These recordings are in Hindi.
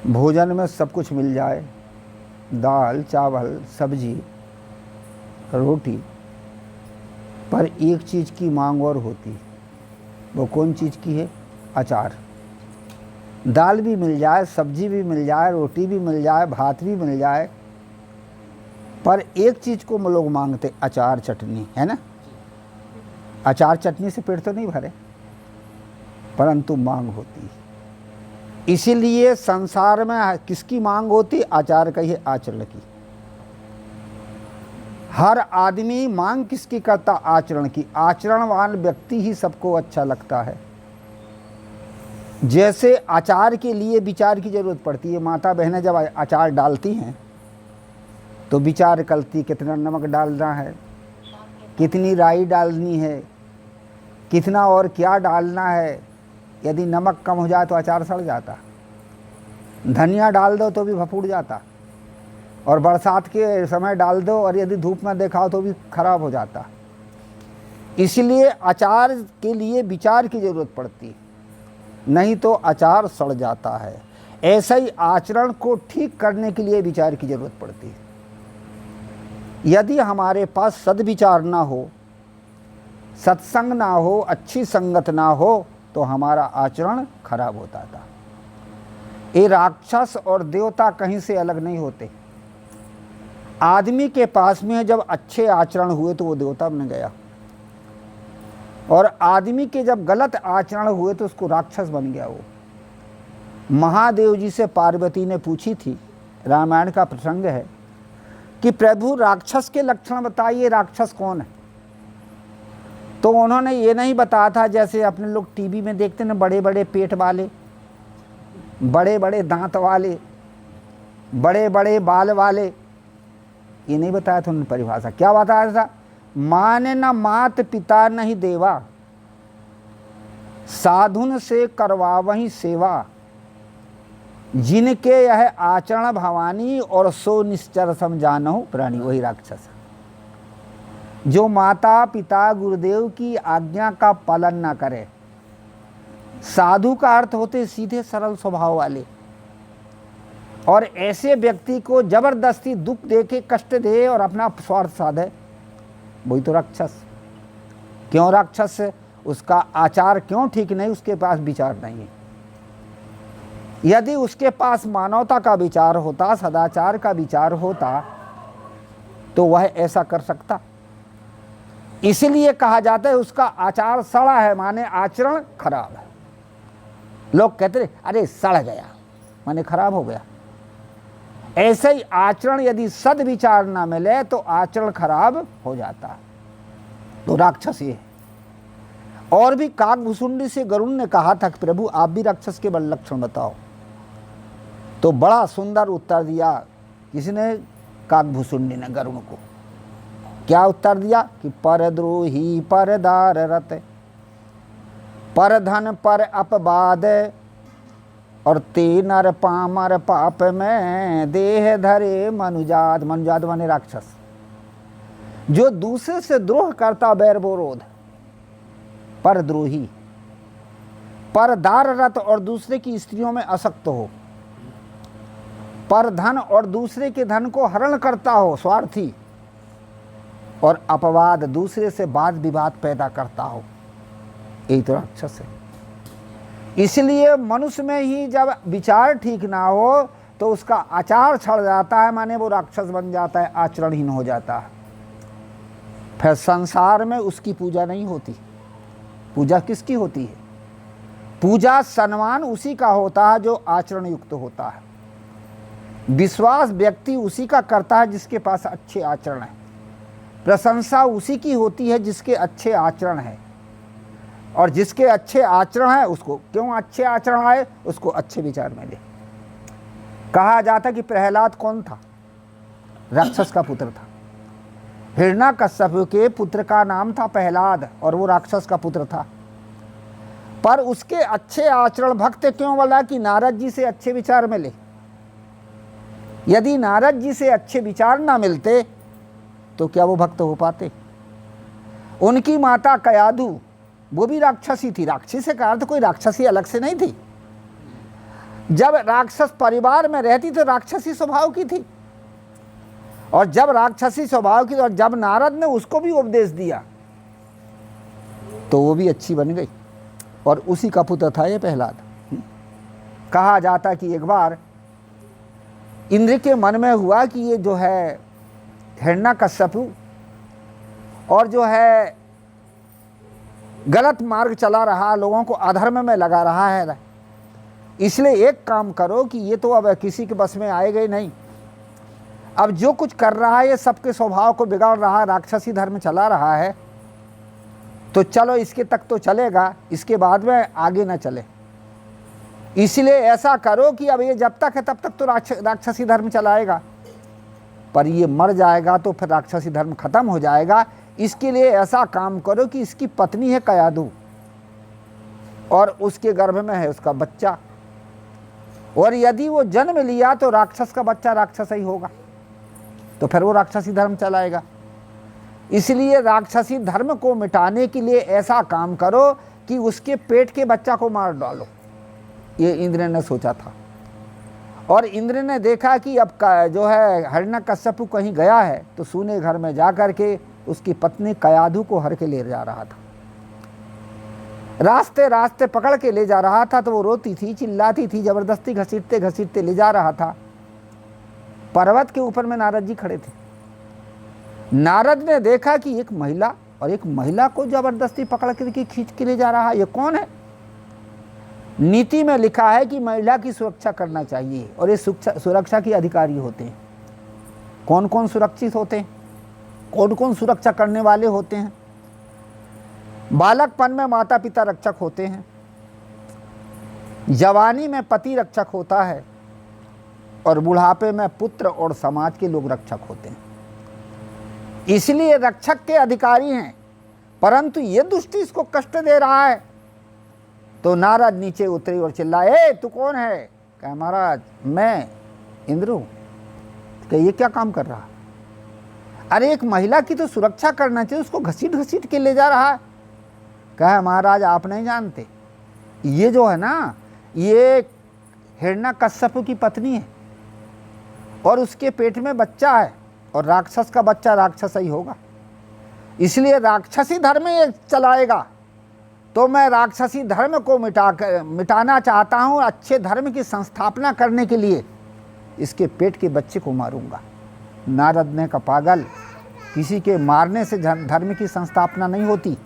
भोजन में सब कुछ मिल जाए, दाल चावल सब्जी रोटी, पर एक चीज़ की मांग और होती है। वो कौन चीज़ की है? अचार। दाल भी मिल जाए, सब्जी भी मिल जाए, रोटी भी मिल जाए, भात भी मिल जाए, पर एक चीज़ को लोग मांगते, अचार चटनी, है ना। अचार चटनी से पेट तो नहीं भरे, परंतु मांग होती है। इसीलिए संसार में किसकी मांग होती? आचार का ही, आचरण की। हर आदमी मांग किसकी करता? आचरण की। आचरणवान व्यक्ति ही सबको अच्छा लगता है। जैसे अचार के लिए विचार की जरूरत पड़ती है। माता बहनें जब अचार डालती हैं तो विचार करती, कितना नमक डालना है, कितनी राई डालनी है, कितना और क्या डालना है। यदि नमक कम हो जाए तो अचार सड़ जाता, धनिया डाल दो तो भी फफूट जाता, और बरसात के समय डाल दो और यदि धूप में देखाओ तो भी खराब हो जाता। इसलिए अचार के लिए विचार की जरूरत पड़ती है, नहीं तो अचार सड़ जाता है। ऐसा ही आचरण को ठीक करने के लिए विचार की जरूरत पड़ती है। यदि हमारे पास सद्विचार ना हो, सत्संग ना हो, अच्छी संगत ना हो, तो हमारा आचरण खराब होता था। ये राक्षस और देवता कहीं से अलग नहीं होते। आदमी के पास में जब अच्छे आचरण हुए तो वो देवता बन गया, और आदमी के जब गलत आचरण हुए तो उसको राक्षस बन गया। वो महादेव जी से पार्वती ने पूछी थी, रामायण का प्रसंग है, कि प्रभु राक्षस के लक्षण बताइए, राक्षस कौन है। तो उन्होंने ये नहीं बताया था जैसे अपने लोग टीवी में देखते ना, बड़े बड़े पेट वाले, बड़े बड़े दांत वाले, बड़े बड़े बाल वाले। ये नहीं बताया था उन्होंने परिभाषा। क्या बताया था? माने न मात पिता नहीं देवा, साधुन से करवा वही सेवा, जिनके यह आचरण भवानी, और सो निश्चर समझानहु प्राणी। वही राक्षस। जो माता पिता गुरुदेव की आज्ञा का पालन ना करे। साधु का अर्थ होते सीधे सरल स्वभाव वाले, और ऐसे व्यक्ति को जबरदस्ती दुख दे के कष्ट दे और अपना स्वार्थ साधे, वही तो राक्षस। क्यों राक्षस? उसका आचार क्यों ठीक नहीं? उसके पास विचार नहीं है। यदि उसके पास मानवता का विचार होता, सदाचार का विचार होता, तो वह ऐसा कर सकता। इसीलिए कहा जाता है उसका आचार सड़ा है, माने आचरण खराब है। लोग कहते हैं अरे सड़ गया, माने खराब हो गया। ऐसे ही आचरण यदि सद्विचार ना मिले तो आचरण खराब हो जाता है, तो राक्षस ये है। और भी काकभुसुंडी से गरुड़ ने कहा था कि प्रभु आप भी राक्षस के बड़े लक्षण बताओ। तो बड़ा सुंदर उत्तर दिया किसने? काकभुसुंडी ने गरुड़ को। क्या उत्तर दिया? कि परद्रोही परदार रत, पर धन पर अपवाद, और ते नर पामर पाप में देह धरे मनुजात। मनुजात माने राक्षस। जो दूसरे से द्रोह करता, बैर विरोध, परद्रोही, परदार रत, और दूसरे की स्त्रियों में आसक्त हो, पर धन और दूसरे के धन को हरण करता हो, स्वार्थी, और अपवाद, दूसरे से वाद विवाद पैदा करता हो, यही तो राक्षस है। इसलिए मनुष्य में ही जब विचार ठीक ना हो तो उसका आचार छड़ जाता है, माने वो राक्षस बन जाता है, आचरणहीन हो जाता है। फिर संसार में उसकी पूजा नहीं होती। पूजा किसकी होती है? पूजा सम्मान उसी का होता है जो आचरण युक्त होता है। विश्वास व्यक्ति उसी का करता है जिसके पास अच्छे आचरण है। प्रशंसा उसी की होती है जिसके अच्छे आचरण है, और जिसके अच्छे आचरण है उसको क्यों अच्छे आचरण आए? उसको अच्छे विचार मिले। कहा जाता कि प्रहलाद कौन था? राक्षस का पुत्र था। हिरण्यकश्यप के पुत्र का नाम था प्रहलाद, और वो राक्षस का पुत्र था। पर उसके अच्छे आचरण भक्त क्यों बोला? कि नारद जी से अच्छे विचार मिले। यदि नारद जी से अच्छे विचार ना मिलते तो क्या वो भक्त हो पाते? उनकी माता कयाधु वो भी राक्षसी थी। राक्षसी का अर्थ कोई राक्षसी अलग से नहीं थी। जब राक्षस परिवार में रहती तो राक्षसी स्वभाव की थी, और जब राक्षसी स्वभाव की, और जब नारद ने उसको भी उपदेश दिया तो वो भी अच्छी बन गई, और उसी का पुत्र था ये प्रहलाद। कहा जाता कि एक बार इंद्र के मन में हुआ कि ये जो है हिरण्यकश्यपु और जो है गलत मार्ग चला रहा, लोगों को अधर्म में लगा रहा है, इसलिए एक काम करो कि ये तो अब किसी के बस में आएगा ही नहीं, अब जो कुछ कर रहा है ये सबके स्वभाव को बिगाड़ रहा है, राक्षसी धर्म चला रहा है, तो चलो इसके तक तो चलेगा, इसके बाद में आगे न चले। इसलिए ऐसा करो कि अब ये जब तक है तब तक तो राक्षसी धर्म चलाएगा, पर ये मर जाएगा तो फिर राक्षसी धर्म खत्म हो जाएगा। इसके लिए ऐसा काम करो कि इसकी पत्नी है कयाधु और उसके गर्भ में है उसका बच्चा, और यदि वो जन्म लिया तो राक्षस का बच्चा राक्षस ही होगा, तो फिर वो राक्षसी धर्म चलाएगा। इसलिए राक्षसी धर्म को मिटाने के लिए ऐसा काम करो कि उसके पेट के बच्चा को मार डालो। ये इंद्र ने सोचा था, और इंद्र ने देखा कि अब जो है हिरण्यकश्यपु कहीं गया है, तो सूने घर में जा कर के उसकी पत्नी कयाधु को हर के ले जा रहा था। रास्ते रास्ते पकड़ के ले जा रहा था तो वो रोती थी, चिल्लाती थी, जबरदस्ती घसीटते घसीटते ले जा रहा था। पर्वत के ऊपर में नारद जी खड़े थे। नारद ने देखा कि एक महिला और एक महिला को जबरदस्ती पकड़ करके खींच के ले जा रहा है, ये कौन है? नीति में लिखा है कि महिला की सुरक्षा करना चाहिए, और ये सुरक्षा के अधिकारी होते हैं। कौन कौन सुरक्षित होते हैं, कौन कौन सुरक्षा करने वाले होते हैं? बालकपन में माता पिता रक्षक होते हैं, जवानी में पति रक्षक होता है, और बुढ़ापे में पुत्र और समाज के लोग रक्षक होते हैं। इसलिए रक्षक के अधिकारी हैं, परंतु ये दुष्ट इसको कष्ट दे रहा है। तो नारद नीचे उतरी और चिल्लाए, तू कौन है? कहा महाराज मैं इंद्र हूं। कि ये क्या काम कर रहा? अरे एक महिला की तो सुरक्षा करना चाहिए, उसको घसीट घसीट के ले जा रहा है। कहा महाराज आप नहीं जानते, ये जो है ना, ये हिरण्यकश्यप की पत्नी है, और उसके पेट में बच्चा है, और राक्षस का बच्चा राक्षस ही होगा, इसलिए राक्षसी धर्म ये चलाएगा। तो मैं राक्षसी धर्म को मिटाना चाहता हूँ, अच्छे धर्म की संस्थापना करने के लिए इसके पेट के बच्चे को मारूंगा। नारद ने कहा पागल, किसी के मारने से धर्म की संस्थापना नहीं होती,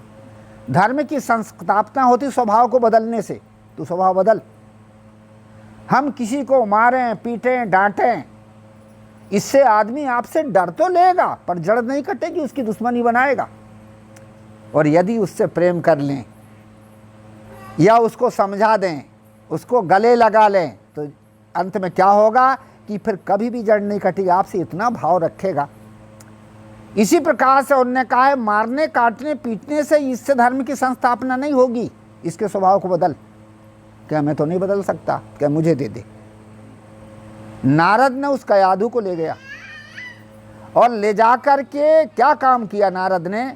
धर्म की संस्थापना होती स्वभाव को बदलने से। तू स्वभाव बदल। हम किसी को मारें, पीटें, डांटें, इससे आदमी आपसे डर तो लेगा, पर जड़ नहीं कटेगी, उसकी दुश्मनी बनाएगा। और यदि उससे प्रेम कर लें या उसको समझा दें, उसको गले लगा लें, तो अंत में क्या होगा कि फिर कभी भी जड़ नहीं कटेगी, आपसे इतना भाव रखेगा। इसी प्रकार से उन्होंने कहा है, मारने, काटने, पीटने से इससे धर्म की संस्थापना नहीं होगी, इसके स्वभाव को बदल। क्या मैं तो नहीं बदल सकता? क्या मुझे दे दे। नारद ने उस कयाधु को ले गया, और ले जाकर के क्या काम किया नारद ने?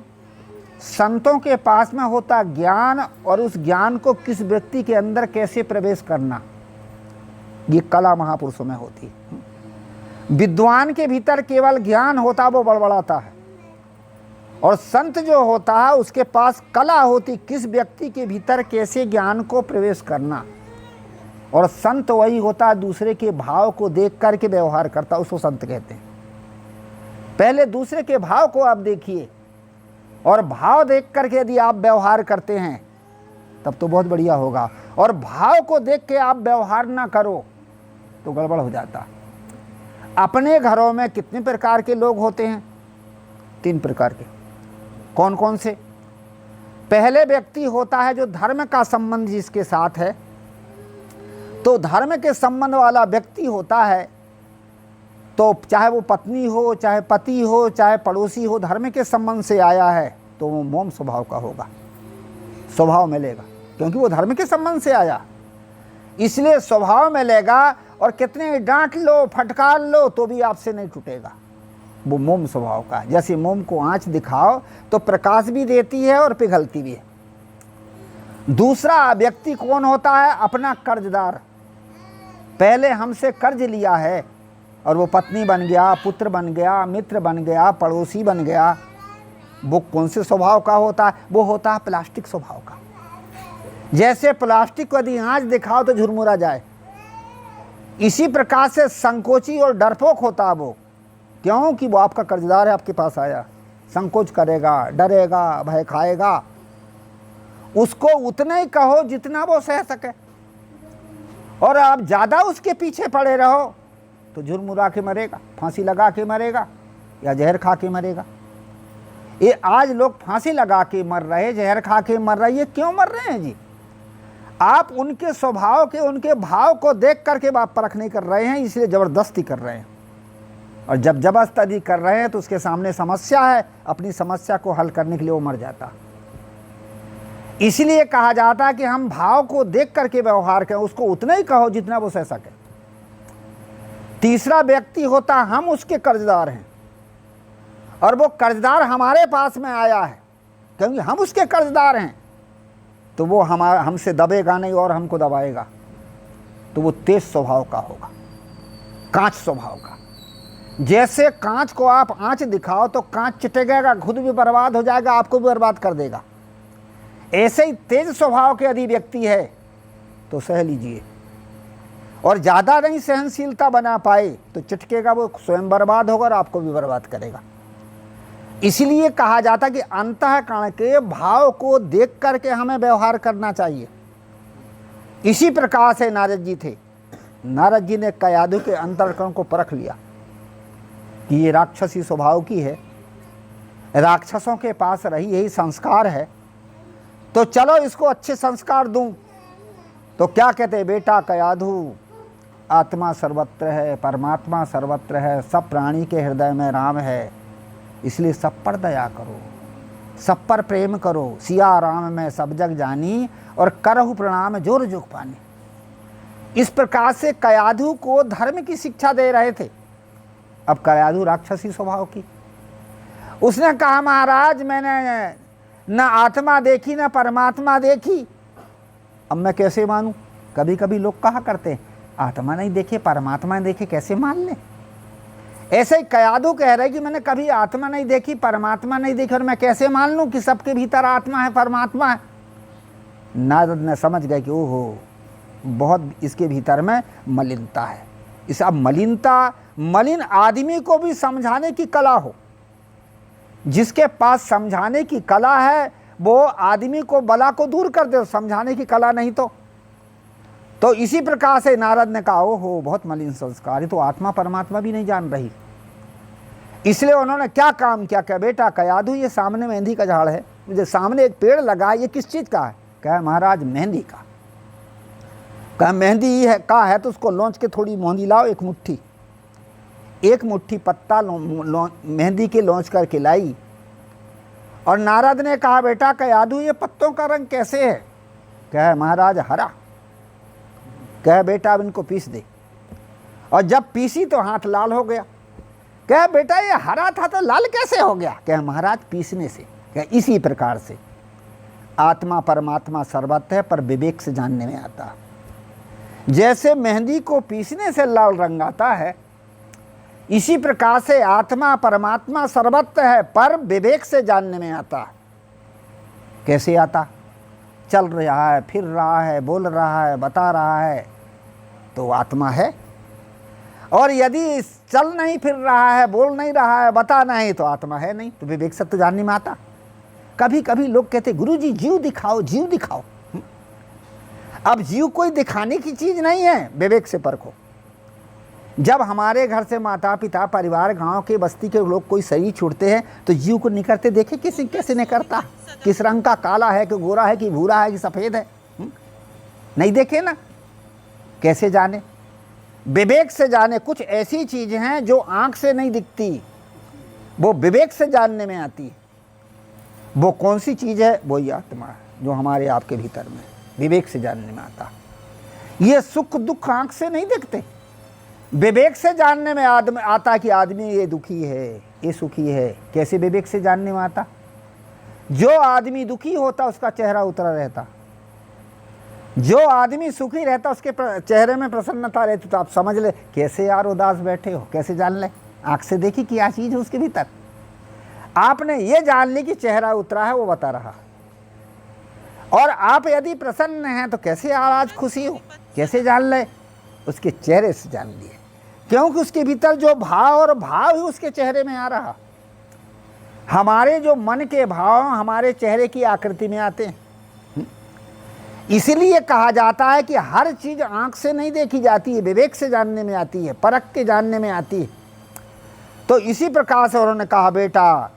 संतों के पास में होता ज्ञान, और उस ज्ञान को किस व्यक्ति के अंदर कैसे प्रवेश करना, ये कला महापुरुषों में होती। विद्वान के भीतर केवल ज्ञान होता, वो बड़बड़ाता है, और संत जो होता है उसके पास कला होती, किस व्यक्ति के भीतर कैसे ज्ञान को प्रवेश करना। और संत वही होता है दूसरे के भाव को देख करके व्यवहार करता, उसको संत कहते हैं। पहले दूसरे के भाव को आप देखिए, और भाव देख करके यदि आप व्यवहार करते हैं तब तो बहुत बढ़िया होगा, और भाव को देख के आप व्यवहार ना करो तो गड़बड़ हो जाता। अपने घरों में कितने प्रकार के लोग होते हैं? 3 प्रकार के। कौन कौन से? पहले व्यक्ति होता है जो धर्म का संबंध जिसके साथ है, तो धर्म के संबंध वाला व्यक्ति होता है, तो चाहे वो पत्नी हो, चाहे पति हो, चाहे पड़ोसी हो, धर्म के संबंध से आया है तो वो मोम स्वभाव का होगा, स्वभाव में लेगा, क्योंकि वो धर्म के संबंध से आया, इसलिए स्वभाव में लेगा। और कितने डांट लो, फटकार लो, तो भी आपसे नहीं टूटेगा, वो मोम स्वभाव का है। जैसे मोम को आंच दिखाओ तो प्रकाश भी देती है और पिघलती भी है। दूसरा व्यक्ति कौन होता है? अपना कर्जदार, पहले हमसे कर्ज लिया है और वो पत्नी बन गया, पुत्र बन गया, मित्र बन गया, पड़ोसी बन गया, वो कौन से स्वभाव का होता है? वो होता है प्लास्टिक स्वभाव का। जैसे प्लास्टिक को यदि आँच दिखाओ तो झुरमुरा जाए, इसी प्रकार से संकोची और डरपोक होता है वो। क्यों? कि वो आपका कर्जदार है, आपके पास आया, संकोच करेगा, डरेगा, भय खाएगा। उसको उतना ही कहो जितना वो सह सके, और आप ज़्यादा उसके पीछे पड़े रहो तो झुरमुरा के मरेगा, फांसी लगा के मरेगा या जहर खा के मरेगा। ये आज लोग फांसी लगा के मर रहे, जहर खा के मर रहे, ये क्यों मर रहे हैं जी? आप उनके स्वभाव के, उनके भाव को देख करके आप परख नहीं कर रहे हैं, इसलिए ज़बरदस्ती कर रहे हैं। और जब जबरदस्ती कर रहे हैं तो उसके सामने समस्या है, अपनी समस्या को हल करने के लिए वो मर जाता। इसलिए कहा जाता है कि हम भाव को देख करके व्यवहार करें, उसको उतना ही कहो जितना वो सह सके। तीसरा व्यक्ति होता, हम उसके कर्जदार हैं और वो कर्जदार हमारे पास में आया है, क्योंकि हम उसके कर्जदार हैं, तो वो हमसे दबेगा नहीं और हमको दबाएगा। तो वो तेज स्वभाव का होगा, कांच स्वभाव का। जैसे कांच को आप आंच दिखाओ तो कांच चिटेगा, खुद भी बर्बाद हो जाएगा, आपको भी बर्बाद कर देगा। ऐसे ही तेज स्वभाव के यदि व्यक्ति है तो सह लीजिए, और ज़्यादा नहीं सहनशीलता बना पाए तो चिटकेगा, वो स्वयं बर्बाद होगा और आपको भी बर्बाद करेगा। इसलिए कहा जाता कि अंतःकरण के भाव को देख करके हमें व्यवहार करना चाहिए। इसी प्रकार से नारद जी थे। नारद जी ने कयाधु के अंतःकरण को परख लिया कि ये राक्षसी स्वभाव की है, राक्षसों के पास रही, यही संस्कार है, तो चलो इसको अच्छे संस्कार दूं। तो क्या कहते? बेटा कयाधु, आत्मा सर्वत्र है, परमात्मा सर्वत्र है, सब प्राणी के हृदय में राम है, इसलिए सब पर दया करो, सब पर प्रेम करो। सिया राम में सब जग जानी, और करहु प्रणाम जोर जोग पानी। इस प्रकार से कयाधु को धर्म की शिक्षा दे रहे थे। अब कयाधु राक्षसी स्वभाव की, उसने कहा महाराज मैंने न आत्मा देखी न परमात्मा देखी, अब मैं कैसे मानूं? कभी कभी लोग कहा करते हैं आत्मा नहीं देखे परमात्मा नहीं देखे कैसे मान ले। ऐसे ही कयाधु कह रहे कि मैंने कभी आत्मा नहीं देखी, परमात्मा नहीं देखी, और मैं कैसे मान लूं कि सबके भीतर आत्मा है, परमात्मा है। नारद ने समझ गए कि ओहो, बहुत इसके भीतर में मलिनता है। इस अब मलिन आदमी को भी समझाने की कला हो। जिसके पास समझाने की कला है वो आदमी को बला को दूर कर दे, समझाने की कला नहीं तो इसी प्रकार से नारद ने कहा ओहो बहुत मलिन संस्कार, ये तो आत्मा परमात्मा भी नहीं जान रही। इसलिए उन्होंने क्या काम किया? क्या बेटा कयाधु, ये सामने मेहंदी का झाड़ है, मुझे सामने एक पेड़ लगा है, ये किस चीज़ का है? कहा महाराज मेहंदी का। कहा मेहंदी है का है तो उसको लौंच के थोड़ी मेहंदी लाओ, एक मुट्ठी पत्ता मेहंदी के लौंच करके लाई। और नारद ने कहा बेटा कयाधु ये पत्तों का रंग कैसे है? कहा महाराज हरा। कह बेटा अब इनको पीस दे। और जब पीसी तो हाथ लाल हो गया। कह बेटा ये हरा था तो लाल कैसे हो गया? कह महाराज पीसने से। कह इसी प्रकार से आत्मा परमात्मा सर्वत्र है, पर विवेक से जानने में आता है। जैसे मेहंदी को पीसने से लाल रंग आता है, इसी प्रकार से आत्मा परमात्मा सर्वत्र है, पर विवेक से जानने में आता है। कैसे आता? चल रहा है, फिर रहा है, बोल रहा है, बता रहा है, तो आत्मा है। और यदि चल नहीं फिर रहा है, बोल नहीं रहा है, बता नहीं, तो आत्मा है नहीं। तो विवेक से तो जानने में आता। कभी कभी लोग कहते गुरुजी जीव दिखाओ, जीव दिखाओ। अब जीव कोई दिखाने की चीज नहीं है, विवेक से परखो। जब हमारे घर से माता पिता परिवार गांव के बस्ती के लोग कोई शरीर छूटते हैं तो जीव को निकलते देखे कैसे निकलता, किस रंग का, काला है कि गोरा है कि भूरा है कि सफ़ेद है, नहीं देखे ना। कैसे जाने? विवेक से जाने। कुछ ऐसी चीज़ें हैं जो आँख से नहीं दिखती, वो विवेक से जानने में आती है। वो कौन सी चीज़ है? वो ही आत्मा है जो हमारे आपके भीतर में विवेक से जानने में आता। ये सुख दुख आँख से नहीं दिखते, विवेक से जानने में आता कि आदमी ये दुखी है, ये सुखी है। कैसे विवेक से जानने में आता? जो आदमी दुखी होता उसका चेहरा उतरा रहता, जो आदमी सुखी रहता उसके चेहरे में प्रसन्नता रहती। तो आप समझ ले कैसे यार उदास बैठे हो, कैसे जान ले, आंख से देखी क्या चीज है उसके भीतर। आपने ये जान ली कि चेहरा उतरा है, वो बता रहा। और आप यदि प्रसन्न हैं तो कैसे यार आज खुशी हो, कैसे जान ले, उसके चेहरे से जान लिए, क्योंकि उसके भीतर जो भाव और भाव ही उसके चेहरे में आ रहा। हमारे जो मन के भाव हमारे चेहरे की आकृति में आते हैं। इसीलिए कहा जाता है कि हर चीज आंख से नहीं देखी जाती है, विवेक से जानने में आती है, परख के जानने में आती है। तो इसी प्रकार से उन्होंने कहा बेटा,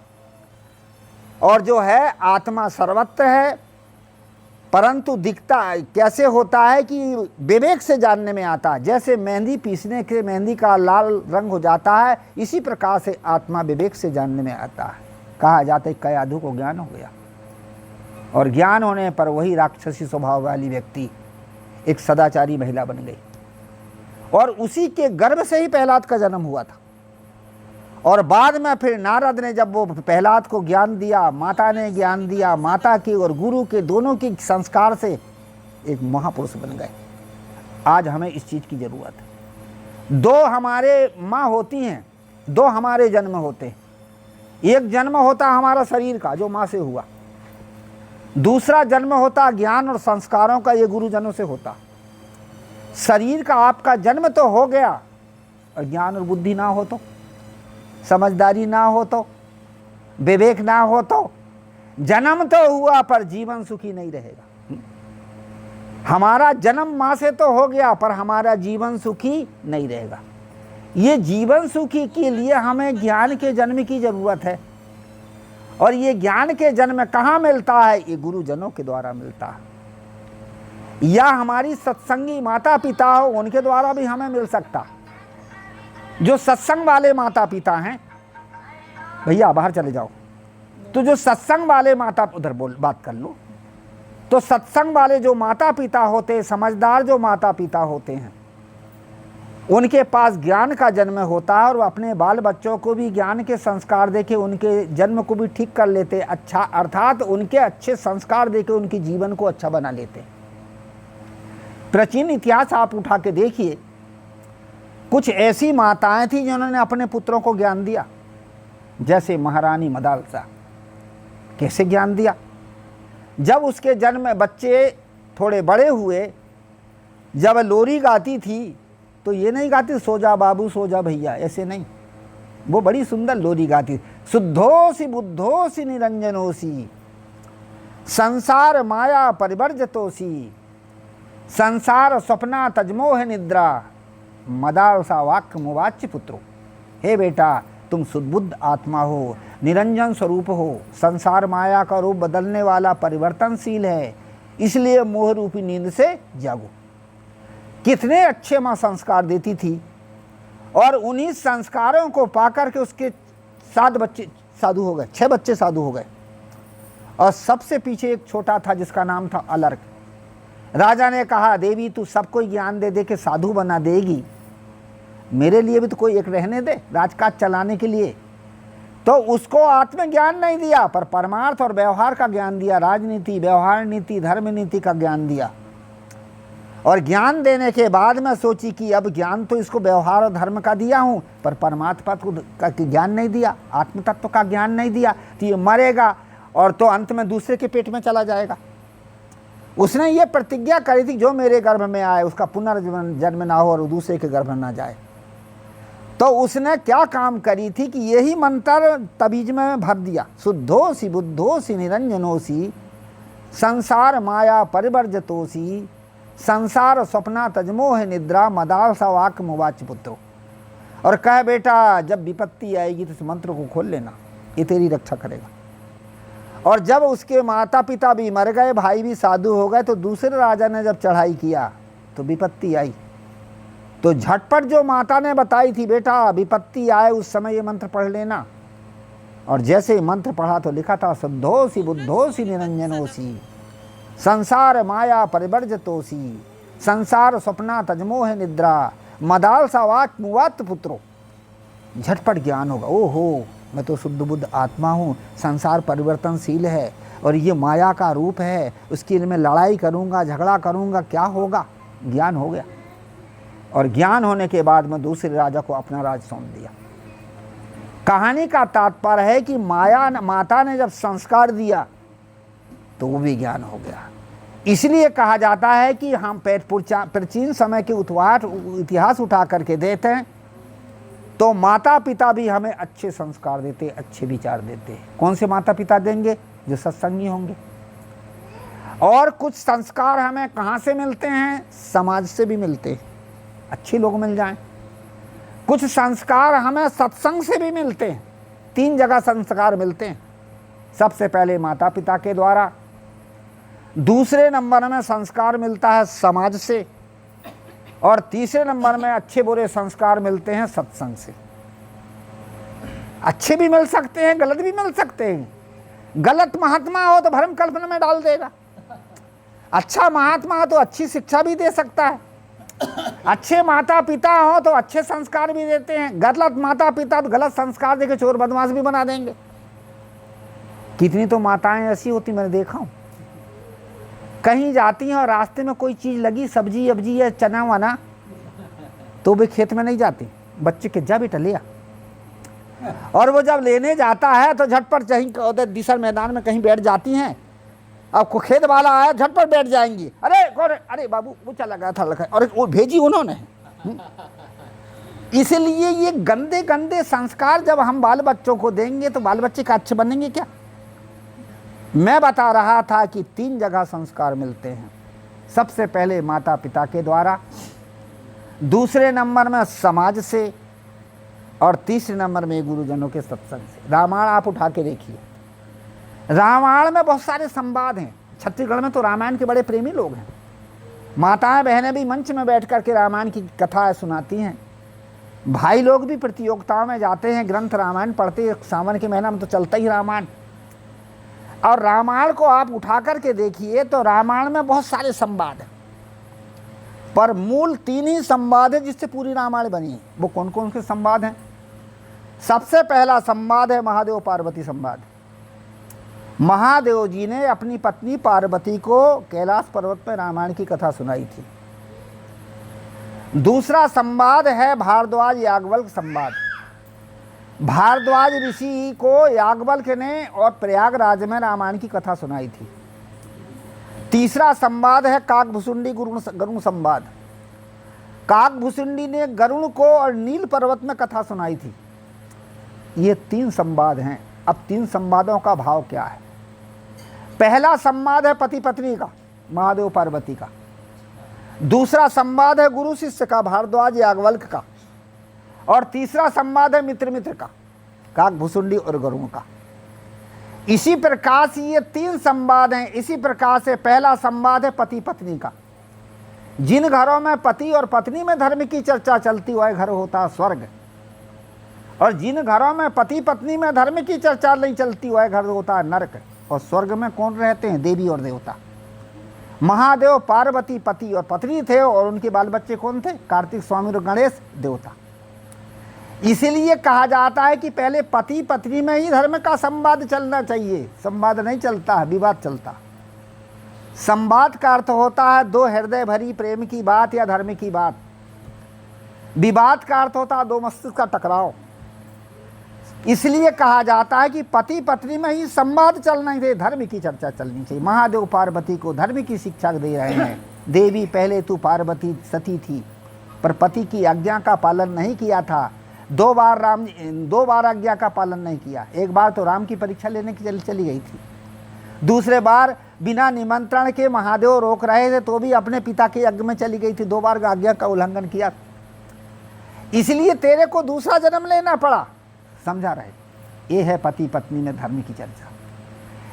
और जो है आत्मा सर्वत्र है, परंतु दिखता कैसे होता है कि विवेक से जानने में आता है। जैसे मेहंदी पीसने के मेहंदी का लाल रंग हो जाता है, इसी प्रकार से आत्मा विवेक से जानने में आता है। कहा जाता है कयाधु को ज्ञान हो गया, और ज्ञान होने पर वही राक्षसी स्वभाव वाली व्यक्ति एक सदाचारी महिला बन गई, और उसी के गर्भ से ही प्रहलाद का जन्म हुआ था। और बाद में फिर नारद ने जब वो प्रहलाद को ज्ञान दिया, माता ने ज्ञान दिया, माता की और गुरु के दोनों के संस्कार से एक महापुरुष बन गए। आज हमें इस चीज की जरूरत है। दो हमारे माँ होती हैं, दो हमारे जन्म होते हैं। एक जन्म होता हमारा शरीर का जो माँ से हुआ, दूसरा जन्म होता ज्ञान और संस्कारों का, ये गुरुजनों से होता। शरीर का आपका जन्म तो हो गया, और ज्ञान और बुद्धि ना हो तो, समझदारी ना हो तो, विवेक ना हो तो, जन्म तो हुआ पर जीवन सुखी नहीं रहेगा। हमारा जन्म मां से तो हो गया, पर हमारा जीवन सुखी नहीं रहेगा। ये जीवन सुखी के लिए हमें ज्ञान के जन्म की जरूरत है। और ये ज्ञान के जन्म कहाँ मिलता है? ये गुरुजनों के द्वारा मिलता है, या हमारी सत्संगी माता पिता हो उनके द्वारा भी हमें मिल सकता। जो सत्संग वाले माता पिता हैं, भैया बाहर चले जाओ, तो जो सत्संग वाले माता, उधर बोल बात कर लो, तो सत्संग वाले जो माता पिता होते, समझदार जो माता पिता होते हैं, उनके पास ज्ञान का जन्म होता है, और वो अपने बाल बच्चों को भी ज्ञान के संस्कार देके उनके जन्म को भी ठीक कर लेते, अच्छा, अर्थात उनके अच्छे संस्कार देके उनके जीवन को अच्छा बना लेते। प्राचीन इतिहास आप उठा के देखिए, कुछ ऐसी माताएं थी जिन्होंने अपने पुत्रों को ज्ञान दिया, जैसे महारानी मदालसा। कैसे ज्ञान दिया? जब उसके जन्म में बच्चे थोड़े बड़े हुए, जब लोरी गाती थी तो ये नहीं गाती सो जा बाबू सो जा भैया, ऐसे नहीं, वो बड़ी सुंदर लोरी गाती। शुद्धोसी बुद्धोसी निरंजनोसी, संसार माया परिवर्जतोसी, संसार स्वप्ना तजमोह निद्रा, मदालसा वाक्य मुवाच्य पुत्रो। हे बेटा, तुम सुदबुद्ध आत्मा हो, निरंजन स्वरूप हो, संसार माया का रूप बदलने वाला परिवर्तनशील है, इसलिए मोह रूपी नींद से जागो। कितने अच्छे माँ संस्कार देती थी, और उन्हीं संस्कारों को पाकर के उसके 7 बच्चे साधु हो गए, 6 बच्चे साधु हो गए, और सबसे पीछे एक छोटा था जिसका नाम था अलर्क। राजा ने कहा, देवी तू सबको ज्ञान दे दे के साधु बना देगी, मेरे लिए भी तो कोई एक रहने दे राजकाज चलाने के लिए। तो उसको आत्मज्ञान नहीं दिया, पर परमार्थ और व्यवहार का ज्ञान दिया, राजनीति, व्यवहार नीति, धर्म नीति का ज्ञान दिया। और ज्ञान देने के बाद मैं सोची कि अब ज्ञान तो इसको व्यवहार और धर्म का दिया हूँ, पर परमात्मा का ज्ञान नहीं दिया, आत्म तत्व का ज्ञान नहीं दिया, तो ये मरेगा और तो अंत में दूसरे के पेट में चला जाएगा। उसने ये प्रतिज्ञा करी थी, जो मेरे गर्भ में आए उसका पुनर्जन्म ना हो और दूसरे के गर्भ में ना जाए। तो उसने क्या काम करी थी कि यही मंत्र तबीज में भर दिया, शुद्धोसी बुद्धोसी निरंजनोसी, संसार माया परिवर्जतोसी, संसार स्वप्ना तजमोह निद्रा, मदालसा वाक्य मुवाच्य पुत्रो। और कह बेटा, जब विपत्ति आएगी तो इस मंत्र को खोल लेना, ये तेरी रक्षा करेगा। और जब उसके माता पिता भी मर गए, भाई भी साधु हो गए, तो दूसरे राजा ने जब चढ़ाई किया तो विपत्ति आई, तो झटपट जो माता ने बताई थी, बेटा विपत्ति आए उस समय ये मंत्र पढ़ लेना। और जैसे ही मंत्र पढ़ा तो लिखा था, शुद्धोसी बुद्धोसी निरंजनोसी, संसार माया परिवर्जतोसी, संसार स्वप्ना तजमोह निद्रा, मदालसा वाक्य मुवाच्य पुत्रो। झटपट ज्ञान होगा, ओहो मैं तो शुद्ध बुद्ध आत्मा हूँ, संसार परिवर्तनशील है, और ये माया का रूप है, उसके लिए मैं लड़ाई करूँगा, झगड़ा करूँगा, क्या होगा? ज्ञान हो गया। और ज्ञान होने के बाद में दूसरे राजा को अपना राज सौंप दिया। कहानी का तात्पर्य है कि माता ने जब संस्कार दिया तो वो भी ज्ञान हो गया। इसलिए कहा जाता है कि हम प्राचीन समय के इतिहास उठा करके देते हैं तो माता पिता भी हमें अच्छे संस्कार देते, अच्छे विचार देते हैं। कौन से माता पिता देंगे? जो सत्संगी होंगे। और कुछ संस्कार हमें कहाँ से मिलते हैं? समाज से भी मिलते हैं, अच्छे लोग मिल जाएं। कुछ संस्कार हमें सत्संग से भी मिलते हैं। 3 जगह संस्कार मिलते हैं। सबसे पहले माता पिता के द्वारा, दूसरे नंबर में संस्कार मिलता है समाज से, और तीसरे नंबर में अच्छे बुरे संस्कार मिलते हैं सत्संग से। अच्छे भी मिल सकते हैं, गलत भी मिल सकते हैं। गलत महात्मा हो तो भ्रम कल्पना में डाल देगा, अच्छा महात्मा हो तो अच्छी शिक्षा भी दे सकता है। अच्छे माता पिता हो तो अच्छे संस्कार भी देते हैं, गलत माता पिता तो गलत संस्कार देके चोर बदमाश भी बना देंगे। कितनी तो माताएं ऐसी होती मैंने देखा हूं, कहीं जाती हैं और रास्ते में कोई चीज लगी, सब्जी अब्जी या चना वना, तो वे खेत में नहीं जाती, बच्चे के जा बेटा ले आ। और वो जब लेने जाता है तो झटपट कहीं दिशा मैदान में कहीं बैठ जाती हैं। अब खेत वाला आया, झटपट बैठ जाएंगी। अरे कौन? अरे बाबू वो चला गया था लगा, और वो भेजी उन्होंने। इसलिए ये गंदे गंदे संस्कार जब हम बाल बच्चों को देंगे तो बाल बच्चे का अच्छे बनेंगे क्या? मैं बता रहा था कि 3 जगह संस्कार मिलते हैं। सबसे पहले माता पिता के द्वारा, दूसरे नंबर में समाज से, और तीसरे नंबर में गुरुजनों के सत्संग से। रामायण आप उठा के देखिए, रामायण में बहुत सारे संवाद हैं। छत्तीसगढ़ में तो रामायण के बड़े प्रेमी लोग हैं। माताएं बहनें भी मंच में बैठ करके रामायण की कथा सुनाती हैं। भाई लोग भी प्रतियोगिताओं में जाते हैं, ग्रंथ रामायण पढ़ते हैं। सावन के महीना में तो चलता ही रामायण। और रामायण को आप उठा करके देखिए तो रामायण में बहुत सारे संवाद हैं, पर मूल 3 ही संवाद है जिससे पूरी रामायण बनी है। वो कौन कौन से संवाद हैं? सबसे पहला संवाद है महादेव पार्वती संवाद। महादेव जी ने अपनी पत्नी पार्वती को कैलाश पर्वत पर रामायण की कथा सुनाई थी। दूसरा संवाद है भारद्वाज याज्ञवल्क्य संवाद। भारद्वाज ऋषि को याज्ञवल्क्य ने और प्रयागराज में रामायण की कथा सुनाई थी। तीसरा संवाद है काकभुसुंडी गरुण संवाद। काकभुसुंडी ने गरुण को और नील पर्वत में कथा सुनाई थी। ये 3 संवाद हैं। अब 3 संवादों का भाव क्या है? पहला संवाद है पति पत्नी का, महादेव पार्वती का। दूसरा संवाद है गुरु शिष्य का, भारद्वाज याज्ञवल्क्य का। और तीसरा संवाद है मित्र मित्र का, काकभुसुंडी और गरुण का। इसी प्रकार से ये 3 संवाद हैं। इसी प्रकार से पहला संवाद है पति पत्नी का। जिन घरों में पति और पत्नी में धर्म की चर्चा चलती वह घर होता है स्वर्ग, और जिन घरों में पति पत्नी में धर्म की चर्चा नहीं चलती वह घर होता है नरक। और स्वर्ग में कौन रहते हैं? देवी और देवता। महादेव पार्वती पति और पत्नी थे, और उनके बाल बच्चे कौन थे? कार्तिक स्वामी और गणेश देवता। इसीलिए कहा जाता है कि पहले पति पत्नी में ही धर्म का संवाद चलना चाहिए। संवाद नहीं चलता है, विवाद चलता। संवाद का अर्थ होता है 2 हृदय भरी प्रेम की बात या धर्म की बात। विवाद का अर्थ होता है 2 मस्तिष्क का टकराव। इसलिए कहा जाता है कि पति पत्नी में ही संवाद चलना चाहिए, धर्म की चर्चा चलनी चाहिए। महादेव पार्वती को धर्म की शिक्षा दे रहे हैं। देवी पहले तू पार्वती सती थी, पर पति की आज्ञा का पालन नहीं किया था। 2 बार आज्ञा का पालन नहीं किया। एक बार तो राम की परीक्षा लेने की चली गई थी, दूसरे बार बिना निमंत्रण के महादेव रोक रहे थे तो भी अपने पिता के यज्ञ में चली गई थी। 2 बार आज्ञा का उल्लंघन किया, इसलिए तेरे को दूसरा जन्म लेना पड़ा। समझा रहे? ये है पति पत्नी में धर्म की चर्चा।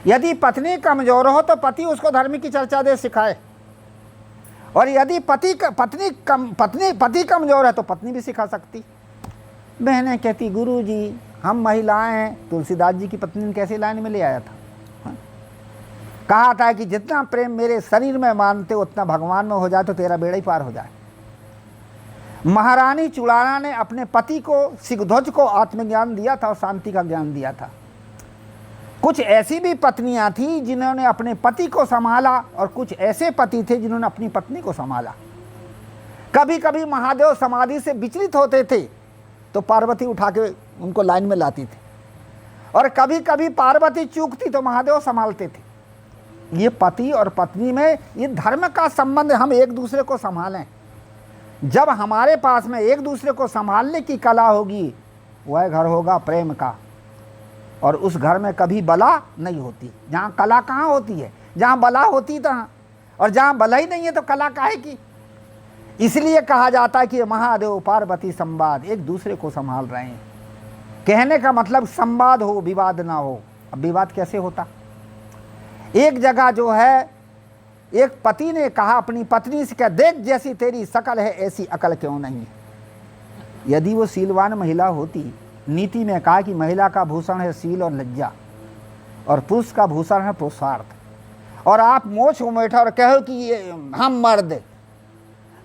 यदि पत्नी कमजोर हो तो पति उसको धर्म की चर्चा दे सिखाए, और यदि पति कमजोर है तो पत्नी भी सिखा सकती। बहनें कहती गुरुजी हम महिलाएं हैं। तुलसीदास जी की पत्नी ने कैसे लाइन में ले आया था? हाँ? कहा था कि जितना प्रेम मेरे शरीर में मानते उतना भगवान में हो जाए तो तेरा बेड़ा ही पार हो जाए। महारानी चुड़ाना ने अपने पति को सिगध्वज को आत्मज्ञान दिया था और शांति का ज्ञान दिया था। कुछ ऐसी भी पत्नियां थी जिन्होंने अपने पति को संभाला और कुछ ऐसे पति थे जिन्होंने अपनी पत्नी को संभाला। कभी कभी महादेव समाधि से विचलित होते थे तो पार्वती उठा के उनको लाइन में लाती थी, और कभी कभी पार्वती चूकती तो महादेव संभालते थे। ये पति और पत्नी में ये धर्म का संबंध, हम एक दूसरे को संभालें। जब हमारे पास में एक दूसरे को संभालने की कला होगी, वह घर होगा प्रेम का, और उस घर में कभी बला नहीं होती। जहाँ कला कहाँ होती है? जहाँ बला होती तहाँ, और जहाँ बला ही नहीं है तो कला काहे की? इसलिए कहा जाता है कि महादेव पार्वती संवाद, एक दूसरे को संभाल रहे हैं। कहने का मतलब संवाद हो, विवाद ना हो। अब विवाद कैसे होता? एक जगह जो है, एक पति ने कहा अपनी पत्नी से, क्या देख जैसी तेरी शकल है ऐसी अकल क्यों नहीं? यदि वो शीलवान महिला होती, नीति में कहा कि महिला का भूषण है शील और लज्जा, और पुरुष का भूषण है पुरुषार्थ। और आप मोछ उमेठा और कहो कि ये हम मर्द,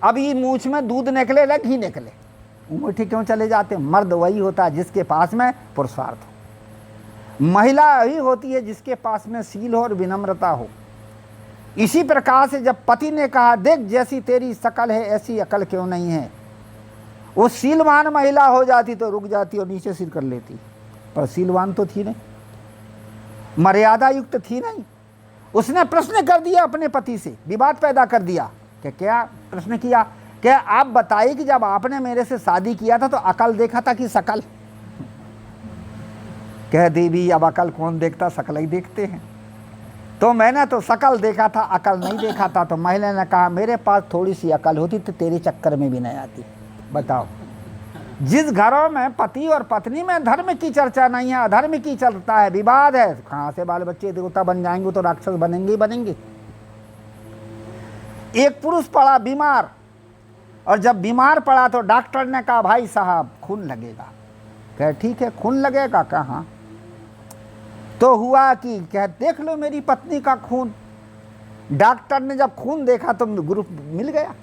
अब ये मूछ में दूध निकले ना घी निकले, उमेठे क्यों चले जाते? मर्द वही होता है जिसके पास में पुरुषार्थ हो, महिला वही होती है जिसके पास में शील हो और विनम्रता हो। इसी प्रकार से जब पति ने कहा देख जैसी तेरी शकल है ऐसी अकल क्यों नहीं है, वो शीलवान महिला हो जाती तो रुक जाती और नीचे सिर कर लेती, पर शीलवान तो थी नहीं, मर्यादा युक्त थी नहीं। उसने प्रश्न कर दिया अपने पति से, विवाद पैदा कर दिया। क्या प्रश्न किया? क्या आप बताइए कि जब आपने मेरे से शादी किया था तो अकल देखा था कि शकल? कह देवी अब अकल कौन देखता, शकल ही देखते हैं। तो मैंने तो शकल देखा था, अकल नहीं देखा था। तो महिला ने कहा मेरे पास थोड़ी सी अकल होती तो तेरे चक्कर में भी नहीं आती। बताओ, जिस घरों में पति और पत्नी में धर्म की चर्चा नहीं है, अधर्म की चलता है, विवाद है, कहाँ से बाल बच्चे देवता बन जाएंगे? तो राक्षस बनेंगे ही बनेंगे। एक पुरुष पड़ा बीमार, और जब बीमार पड़ा तो डॉक्टर ने कहा भाई साहब खून लगेगा। कह ठीक है खून लगेगा, कहाँ? तो हुआ कि कह देख लो मेरी पत्नी का खून। डॉक्टर ने जब खून देखा तो ग्रुप मिल गया।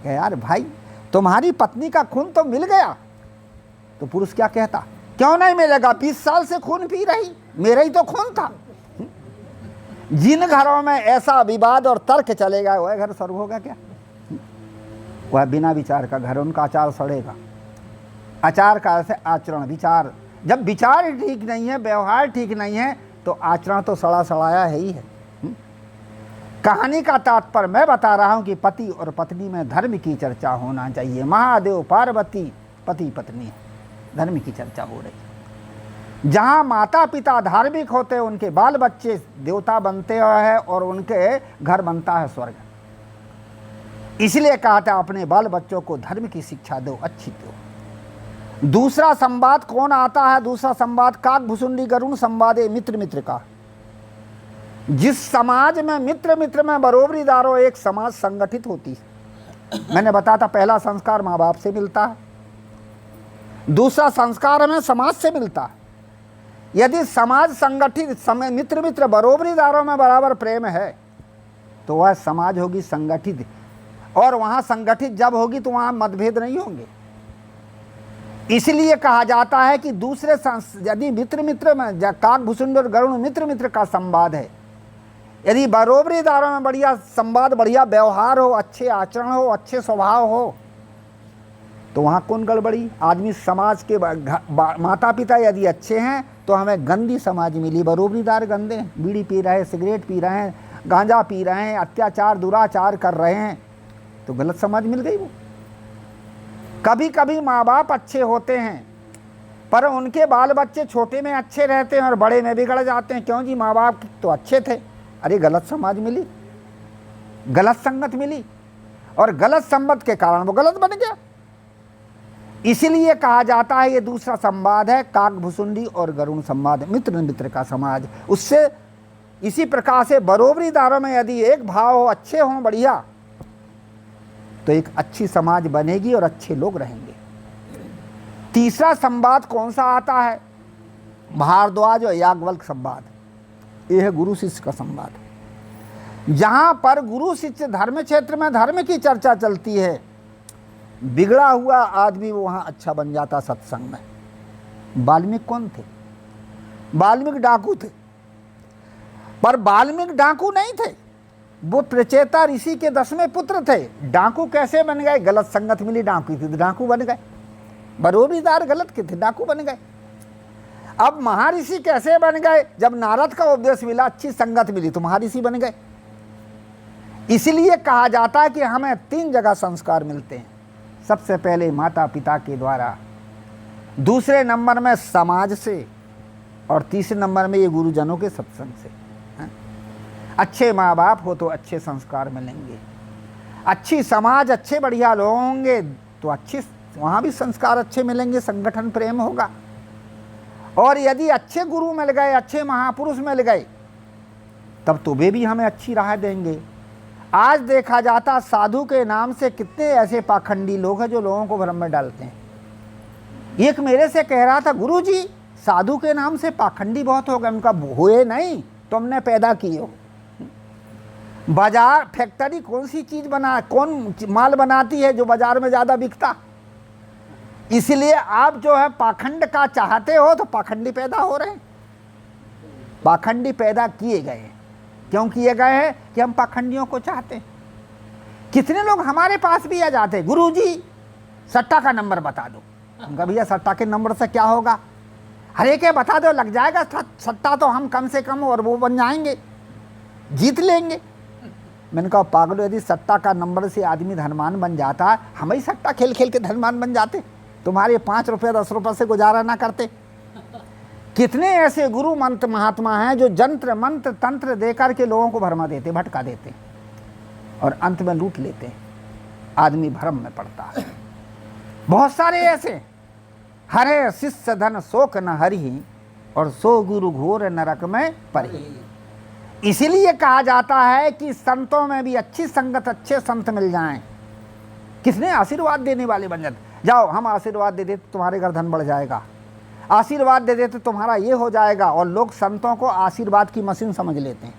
कह यार भाई तुम्हारी पत्नी का खून तो मिल गया। तो पुरुष क्या कहता, क्यों नहीं मिलेगा, 20 साल से खून पी रही, मेरा ही तो खून था। जिन घरों में ऐसा विवाद और तर्क चलेगा वह घर स्वर्ग होगा क्या? वह बिना विचार का घर, उनका आचार सड़ेगा। आचार का अर्थ है आचरण, विचार। जब विचार ठीक नहीं है, व्यवहार ठीक नहीं है, तो आचरण तो सड़ा सड़ाया है ही है। कहानी का तात्पर्य मैं बता रहा हूं कि पति और पत्नी में धर्म की चर्चा होना चाहिए। महादेव पार्वती पति पत्नी है, धर्म की चर्चा हो रही है। जहाँ माता पिता धार्मिक होते हैं उनके बाल बच्चे देवता बनते हैं और उनके घर बनता है स्वर्ग। इसलिए कहा था अपने बाल बच्चों को धर्म की शिक्षा दो, अच्छी दो। दूसरा संवाद कौन आता है? दूसरा संवाद काकभुसुंडी गरुण संवाद मित्र मित्र का। जिस समाज में मित्र मित्र में बरोबरी दारो एक समाज संगठित होती है। मैंने बताया था पहला संस्कार माँ बाप से मिलता है, दूसरा संस्कार हमें समाज से मिलता है। यदि समाज संगठित, समय मित्र मित्र बरोबरी दारों में बराबर प्रेम है तो वह समाज होगी संगठित, और वहां संगठित जब होगी तो वहां मतभेद नहीं होंगे। इसलिए कहा जाता है कि दूसरे यदि मित्र मित्र में काकभुसुंड और गरुण मित्र मित्र का संवाद है, यदि बरोबरी दारों में बढ़िया संवाद, बढ़िया व्यवहार हो, अच्छे आचरण हो, अच्छे स्वभाव हो, तो वहाँ कौन गड़बड़ी? आदमी समाज के माता पिता यदि अच्छे हैं तो हमें गंदी समाज मिली। बरोबरीदार गंदे हैं, बीड़ी पी रहे हैं, सिगरेट पी रहे हैं, गांजा पी रहे हैं, अत्याचार दुराचार कर रहे हैं, तो गलत समाज मिल गई वो। कभी कभी माँ बाप अच्छे होते हैं पर उनके बाल बच्चे छोटे में अच्छे रहते हैं और बड़े में बिगड़ जाते हैं। क्यों जी? माँ बाप तो अच्छे थे, अरे गलत समाज मिली, गलत संगत मिली, और गलत संगत के कारण वो गलत बन गया। इसीलिए कहा जाता है ये दूसरा संवाद है काकभुसुंडी और गरुण संवाद, मित्र मित्र का समाज। उससे इसी प्रकार से बरोबरी दारों में यदि एक भाव हो, अच्छे हों, बढ़िया, तो एक अच्छी समाज बनेगी और अच्छे लोग रहेंगे। तीसरा संवाद कौन सा आता है? भारद्वाज और याज्ञवल्क्य संवाद। यह है गुरु शिष्य का संवाद। जहां पर गुरु शिष्य धर्म क्षेत्र में धर्म की चर्चा चलती है, बिगड़ा हुआ आदमी वो वहां अच्छा बन जाता सत्संग में। वाल्मीकि कौन थे? वाल्मीकि डाकू थे, पर वाल्मीकि डाकू नहीं थे, वो प्रचेता ऋषि के 10वें पुत्र थे। डाकू कैसे बन गए? गलत संगत मिली डाकू थी तो डाकू बन गए। बरोबरीदार गलत के थे, डाकू बन गए। अब महर्षि कैसे बन गए? जब नारद का उपदेश मिला, अच्छी संगत मिली तो महर्षि बन गए। इसलिए कहा जाता है कि हमें 3 जगह संस्कार मिलते हैं। सबसे पहले माता पिता के द्वारा, दूसरे नंबर में समाज से, और तीसरे नंबर में ये गुरुजनों के सत्संग से। अच्छे माँ बाप हो तो अच्छे संस्कार मिलेंगे, अच्छी समाज, अच्छे बढ़िया लोग होंगे तो अच्छे वहाँ भी संस्कार अच्छे मिलेंगे, संगठन प्रेम होगा। और यदि अच्छे गुरु मिल गए, अच्छे महापुरुष मिल गए, तब तो वे भी हमें अच्छी राह देंगे। आज देखा जाता साधु के नाम से कितने ऐसे पाखंडी लोग हैं जो लोगों को भ्रम में डालते हैं। एक मेरे से कह रहा था, गुरुजी साधु के नाम से पाखंडी बहुत हो गए। उनका हुए नहीं, तुमने पैदा किए हो। बाजार फैक्ट्री कौन सी चीज बना, कौन माल बनाती है जो बाजार में ज्यादा बिकता? इसलिए आप जो है पाखंड का चाहते हो तो पाखंडी पैदा हो रहे हैं। पाखंडी पैदा किए गए। क्यों किए गए हैं? कि हम पाखंडियों को चाहते हैं। कितने लोग हमारे पास भी आ जाते, गुरुजी सट्टा का नंबर बता दो। उनका भैया सट्टा के नंबर से क्या होगा? हरे के बता दो, लग जाएगा सट्टा तो हम कम से कम और वो बन जाएंगे, जीत लेंगे। मैंने कहा पागलो, यदि सट्टा का नंबर से आदमी धनवान बन जाता, हम ही सट्टा खेल खेल के धनवान बन जाते, तुम्हारे 5 रुपये 10 रुपये से गुजारा ना करते। कितने ऐसे गुरु मंत्र महात्मा हैं जो जंत्र मंत्र तंत्र देकर के लोगों को भरमा देते, भटका देते और अंत में लूट लेते। आदमी भ्रम में पड़ता है। बहुत सारे ऐसे। हरे शिष्य धन शोक न हरि, और सो गुरु घोर नरक में परी। इसीलिए कहा जाता है कि संतों में भी अच्छी संगत, अच्छे संत मिल जाएं। किसने आशीर्वाद देने वाले बन जाते। जाओ हम आशीर्वाद दे देते तुम्हारे घर धन बढ़ जाएगा, आशीर्वाद दे देते तुम्हारा ये हो जाएगा। और लोग संतों को आशीर्वाद की मशीन समझ लेते हैं।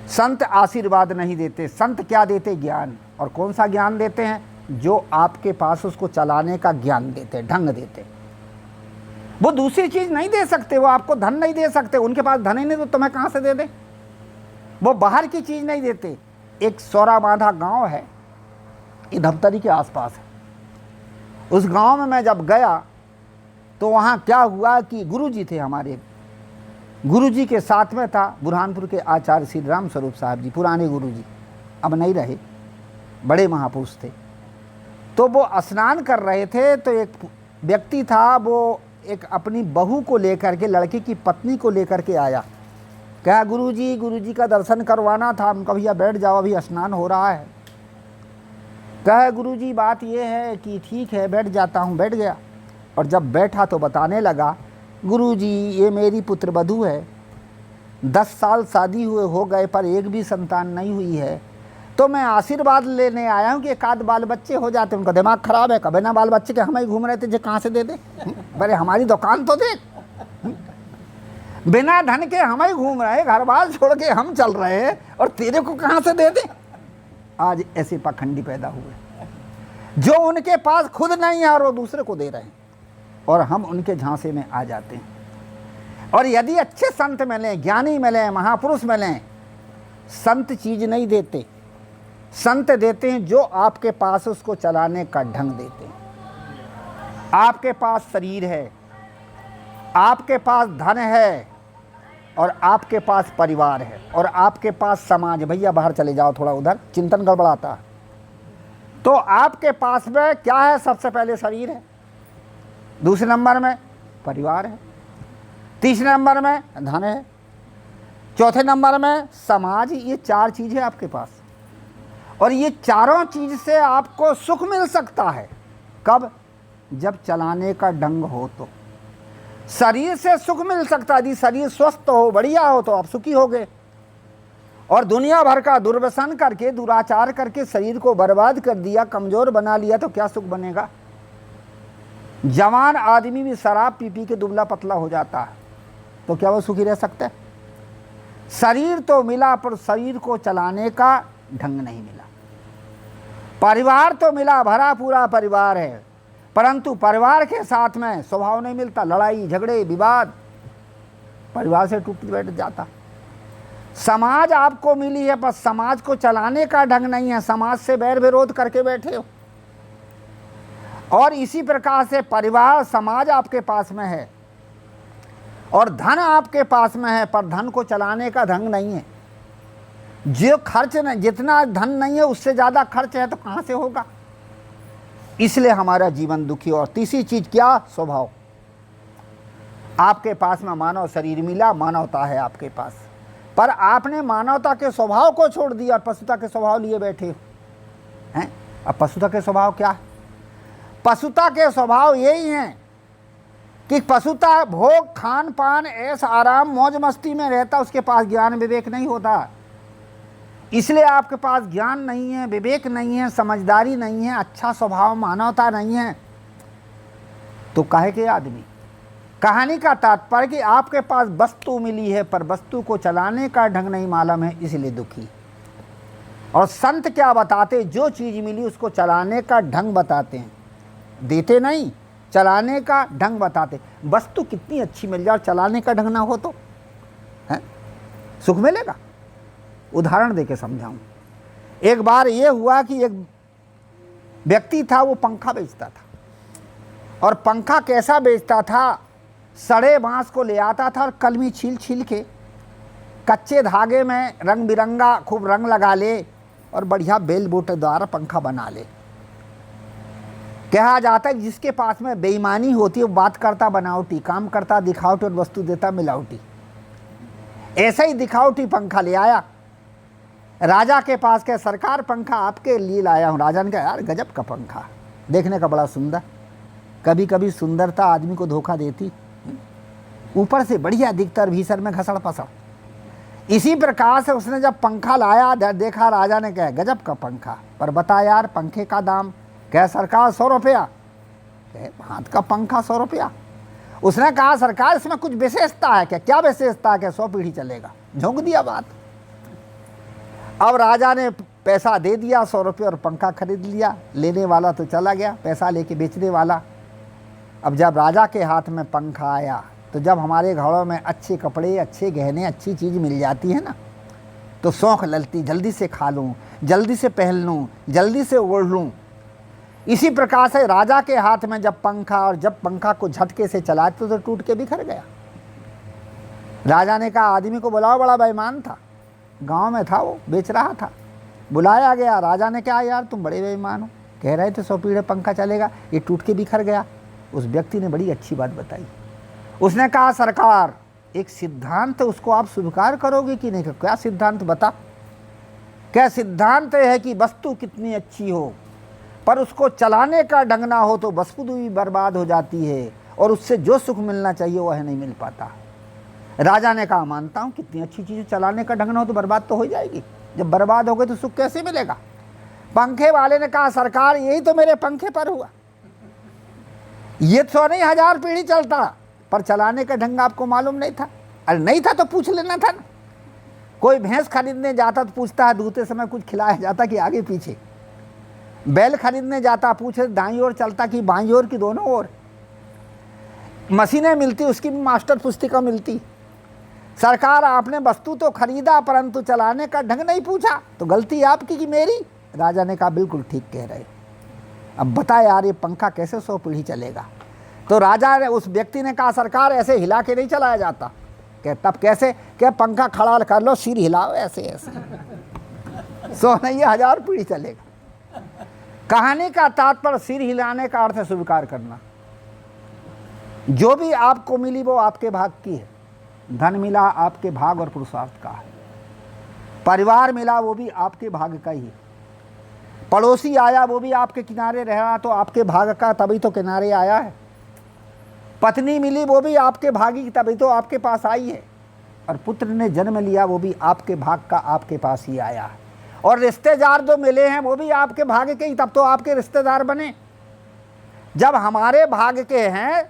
संत आशीर्वाद नहीं देते। संत क्या देते? ज्ञान। और कौन सा ज्ञान देते हैं? जो आपके पास उसको चलाने का ज्ञान देते, ढंग देते। वो दूसरी चीज नहीं दे सकते, वो आपको धन नहीं दे सकते। उनके पास धन ही नहीं तो तुम्हें कहां से दे दे? वो बाहर की चीज नहीं देते। एक सौरा बांधा गांव है, ये धमतरी के आसपास है। उस गांव में मैं जब गया तो वहां क्या हुआ कि गुरुजी थे हमारे। गुरुजी के साथ में था बुरहानपुर के आचार्य श्री राम स्वरूप साहब जी, पुराने गुरुजी, अब नहीं रहे, बड़े महापुरुष थे। तो वो स्नान कर रहे थे तो एक व्यक्ति था, वो एक अपनी बहू को लेकर के, लड़के की पत्नी को लेकर के आया। कहा गुरुजी का दर्शन करवाना था। उनका भैया बैठ जाओ, अभी स्नान हो रहा है। कहा गुरुजी बात ये है कि ठीक है बैठ जाता हूँ। बैठ गया और जब बैठा तो बताने लगा, गुरुजी ये मेरी पुत्र वधू है, 10 साल शादी हुए हो गए पर एक भी संतान नहीं हुई है, तो मैं आशीर्वाद लेने आया हूँ कि एक आध बाल बच्चे हो जाते। उनका दिमाग खराब है, कभी ना बाल बच्चे के हम ही घूम रहे थे, जो कहाँ से दे दे? अरे हमारी दुकान तो देख, बिना धन के हम ही घूम रहे, घर बार छोड़ के हम चल रहे हैं और तेरे को कहाँ से दे दे? आज ऐसे पाखंडी पैदा हुए जो उनके पास खुद नहीं है और वो दूसरे को दे रहे हैं, और हम उनके झांसे में आ जाते हैं। और यदि अच्छे संत मिलें, ज्ञानी मिलें, महापुरुष मिलें, संत चीज नहीं देते। संत देते हैं जो आपके पास उसको चलाने का ढंग देते हैं। आपके पास शरीर है, आपके पास धन है, और आपके पास परिवार है, और आपके पास समाज। भैया बाहर चले जाओ थोड़ा, उधर चिंतन गड़बड़ाता है। तो आपके पास में क्या है? सबसे पहले शरीर है, दूसरे नंबर में परिवार है, तीसरे नंबर में धन है, चौथे नंबर में समाज। ये 4 चीज़ें आपके पास, और ये चारों चीज से आपको सुख मिल सकता है। कब? जब चलाने का ढंग हो। तो शरीर से सुख मिल सकता है। यदि शरीर स्वस्थ हो, बढ़िया हो, तो आप सुखी हो गए। और दुनिया भर का दुर्व्यसन करके, दुराचार करके शरीर को बर्बाद कर दिया, कमजोर बना लिया, तो क्या सुख बनेगा? जवान आदमी भी शराब पी पी के दुबला पतला हो जाता है, तो क्या वो सुखी रह सकता है? शरीर तो मिला पर शरीर को चलाने का ढंग नहीं मिला। परिवार तो मिला, भरा पूरा परिवार है, परंतु परिवार के साथ में स्वभाव नहीं मिलता, लड़ाई झगड़े विवाद, परिवार से टूट बैठ जाता। समाज आपको मिली है, पर समाज को चलाने का ढंग नहीं है, समाज से बैर विरोध करके बैठे हो। और इसी प्रकार से परिवार समाज आपके पास में है और धन आपके पास में है, पर धन को चलाने का ढंग नहीं है। जो खर्च नहीं, जितना धन नहीं है उससे ज़्यादा खर्च है तो कहाँ से होगा। इसलिए हमारा जीवन दुखी। और तीसरी चीज क्या? स्वभाव। आपके पास में मानव शरीर मिला, मानवता है आपके पास, पर आपने मानवता के स्वभाव को छोड़ दिया और पशुता के स्वभाव लिए बैठे हो हैं। अब पशुता के स्वभाव क्या है? पशुता के स्वभाव यही हैं कि पशुता भोग, खान पान, ऐश आराम, मौज मस्ती में रहता, उसके पास ज्ञान विवेक नहीं होता। इसलिए आपके पास ज्ञान नहीं है, विवेक नहीं है, समझदारी नहीं है, अच्छा स्वभाव, मानवता नहीं है, तो काहे के आदमी। कहानी का तात्पर्य कि आपके पास वस्तु मिली है पर वस्तु को चलाने का ढंग नहीं मालूम है, इसलिए दुखी। और संत क्या बताते? जो चीज़ मिली उसको चलाने का ढंग बताते हैं, देते नहीं, चलाने का ढंग बताते। वस्तु कितनी अच्छी मिल जाए और चलाने का ढंग ना हो तो है सुख मिलेगा? उदाहरण देके समझाऊं। एक बार ये हुआ कि एक व्यक्ति था, वो पंखा बेचता था। और पंखा कैसा बेचता था? सड़े बांस को ले आता था और कलमी छील छील के कच्चे धागे में रंग बिरंगा खूब रंग लगा ले और बढ़िया बेल बूटेदार पंखा बना ले। कहा जाता है जिसके पास में बेईमानी होती है वो बात करता बनावटी, काम करता दिखावटी और वस्तु देता मिलावटी। ऐसा ही दिखावटी पंखा ले आया राजा के पास। के सरकार, पंखा आपके लिए लाया हूँ। राजा ने कहा यार गजब का पंखा, देखने का बड़ा सुंदर। कभी कभी सुंदरता आदमी को धोखा देती, ऊपर से बढ़िया दिखता और भीतर में घसड़ पसड़। इसी प्रकार से उसने जब पंखा लाया, देखा, राजा ने कहा गजब का पंखा, पर बता यार पंखे का दाम। कह सरकार 100 रुपया। हाथ का पंखा 100 रुपया। उसने कहा सरकार इसमें कुछ विशेषता है क्या? क्या विशेषता है? क्या 100 पीढ़ी चलेगा। झोंक दिया बात। अब राजा ने पैसा दे दिया 100 रुपये और पंखा खरीद लिया। लेने वाला तो चला गया, पैसा लेके बेचने वाला। अब जब राजा के हाथ में पंखा आया तो जब हमारे घरों में अच्छे कपड़े, अच्छे गहने, अच्छी चीज़ मिल जाती है ना, तो शौक़ ललती, जल्दी से खा लूँ, जल्दी से पहन लूँ, जल्दी से ओढ़ लूँ। इसी प्रकार से राजा के हाथ में जब पंखा, और जब पंखा को झटके से चलाते तो टूट के बिखर गया। राजा ने कहा आदमी को बुलाओ, बड़ा बेईमान था, गांव में था, वो बेच रहा था। बुलाया गया। राजा ने कहा यार तुम बड़े बेईमान हो, कह रहे थे 100 पीढ़ी पंखा चलेगा, ये टूट के बिखर गया। उस व्यक्ति ने बड़ी अच्छी बात बताई। उसने कहा सरकार एक सिद्धांत, उसको आप स्वीकार करोगे कि नहीं? क्या सिद्धांत बता। क्या सिद्धांत है कि वस्तु कितनी अच्छी हो पर उसको चलाने का ढंग ना हो तो वस्तु भी बर्बाद हो जाती है और उससे जो सुख मिलना चाहिए वह नहीं मिल पाता। राजा ने कहा मानता हूँ, कितनी अच्छी चीज़ चलाने का ढंग ना हो तो बर्बाद तो हो जाएगी। जब बर्बाद हो गई तो सुख कैसे मिलेगा? पंखे वाले ने कहा सरकार यही तो मेरे पंखे पर हुआ। ये 100 नहीं 1000 पीढ़ी चलता, पर चलाने का ढंग आपको मालूम नहीं था। अरे नहीं था तो पूछ लेना था ना। कोई भैंस खरीदने जाता तो पूछता है दूसरे समय कुछ खिलाया जाता कि आगे पीछे। बैल खरीदने जाता पूछे दाईं ओर चलता कि बाईं ओर की दोनों ओर। मशीनें मिलती, उसकी भी मास्टर पुस्तिका मिलती। सरकार आपने वस्तु तो खरीदा परंतु चलाने का ढंग नहीं पूछा, तो गलती आपकी कि मेरी? राजा ने कहा बिल्कुल ठीक कह रहे। अब बता यार ये पंखा कैसे 100 पीढ़ी चलेगा? तो राजा ने, उस व्यक्ति ने कहा सरकार ऐसे हिला के नहीं चलाया जाता। कह तब कैसे? क्या पंखा खड़ा कर लो, सिर हिलाओ ऐसे ऐसे, 100 नहीं 1000 पीढ़ी चलेगा। कहानी का तात्पर्य सिर हिलाने का अर्थ है स्वीकार करना। जो भी आपको मिली वो आपके भाग की है। धन मिला आपके भाग और पुरुषार्थ का है। परिवार मिला वो भी आपके भाग का ही है। पड़ोसी आया वो भी आपके किनारे रहा तो आपके भाग का, तभी तो किनारे आया है। पत्नी मिली वो भी आपके भागी, तभी तो आपके पास आई है। और पुत्र ने जन्म लिया वो भी आपके भाग का, आपके पास ही आया है। और रिश्तेदार जो मिले हैं वो भी आपके भाग के ही, तब तो आपके रिश्तेदार बने। जब हमारे भाग के हैं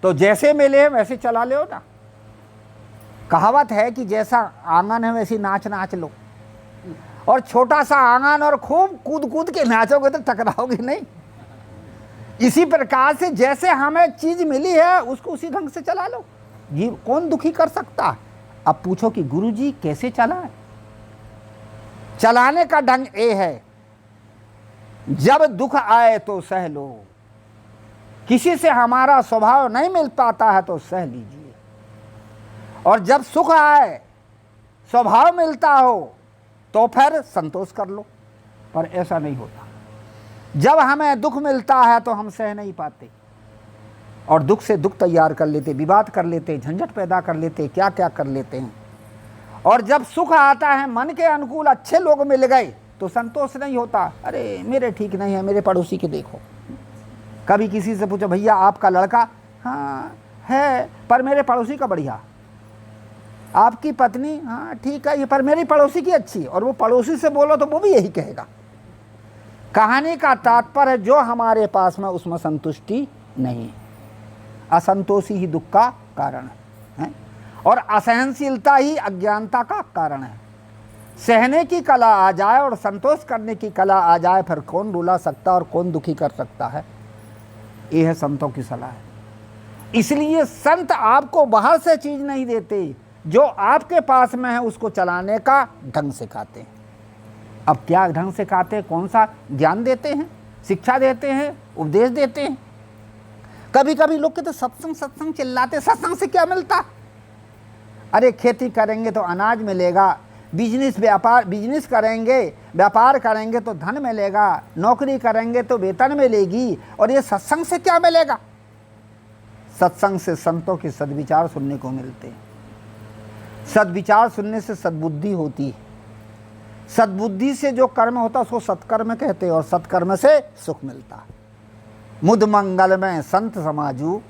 तो जैसे मिले हैं वैसे चला लो ना। कहावत है कि जैसा आंगन है वैसी नाच नाच लो। और छोटा सा आंगन और खूब कूद कूद के नाचोगे तो टकराओगे नहीं। इसी प्रकार से जैसे हमें चीज मिली है उसको उसी ढंग से चला लो। जी कौन दुखी कर सकता है? अब पूछो कि गुरुजी कैसे चलाएं? चलाने का ढंग ये है, जब दुख आए तो सह लो, किसी से हमारा स्वभाव नहीं मिल पाता है तो सह लीजिए, और जब सुख आए स्वभाव मिलता हो तो फिर संतोष कर लो। पर ऐसा नहीं होता, जब हमें दुख मिलता है तो हम सह नहीं पाते और दुख से दुख तैयार कर लेते, विवाद कर लेते, झंझट पैदा कर लेते, क्या क्या कर लेते हैं। और जब सुख आता है, मन के अनुकूल अच्छे लोग मिल गए तो संतोष नहीं होता। अरे मेरे ठीक नहीं है, मेरे पड़ोसी के देखो। कभी किसी से पूछो, भैया आपका लड़का, हाँ है पर मेरे पड़ोसी का बढ़िया, आपकी पत्नी, हाँ ठीक है ये पर मेरी पड़ोसी की अच्छी। और वो पड़ोसी से बोलो तो वो भी यही कहेगा। कहानी का तात्पर्य जो हमारे पास में उसमें संतुष्टि नहीं है, असंतोषी ही दुख का कारण है और असहनशीलता ही अज्ञानता का कारण है। सहने की कला आ जाए और संतोष करने की कला आ जाए, फिर कौन रुला सकता और कौन दुखी कर सकता है। यह है संतों की सलाह है। इसलिए संत आपको बाहर से चीज नहीं देते, जो आपके पास में है उसको चलाने का ढंग सिखाते हैं। अब क्या ढंग सिखाते हैं? कौन सा ज्ञान देते हैं, शिक्षा देते हैं, उपदेश देते हैं। कभी कभी लोग कहते सत्संग सत्संग चिल्लाते, सत्संग से क्या मिलता? अरे खेती करेंगे तो अनाज मिलेगा, बिजनेस करेंगे, व्यापार करेंगे तो धन मिलेगा, नौकरी करेंगे तो वेतन मिलेगी, और ये सत्संग से क्या मिलेगा? सत्संग से संतों के सद्विचार सुनने को मिलते हैं। सद्विचार सुनने से सद्बुद्धि होती है। सद्बुद्धि से जो कर्म होता है उसको सत्कर्म कहते हैं, और सत्कर्म से सुख मिलता है। मुद मंगल में संत समाजू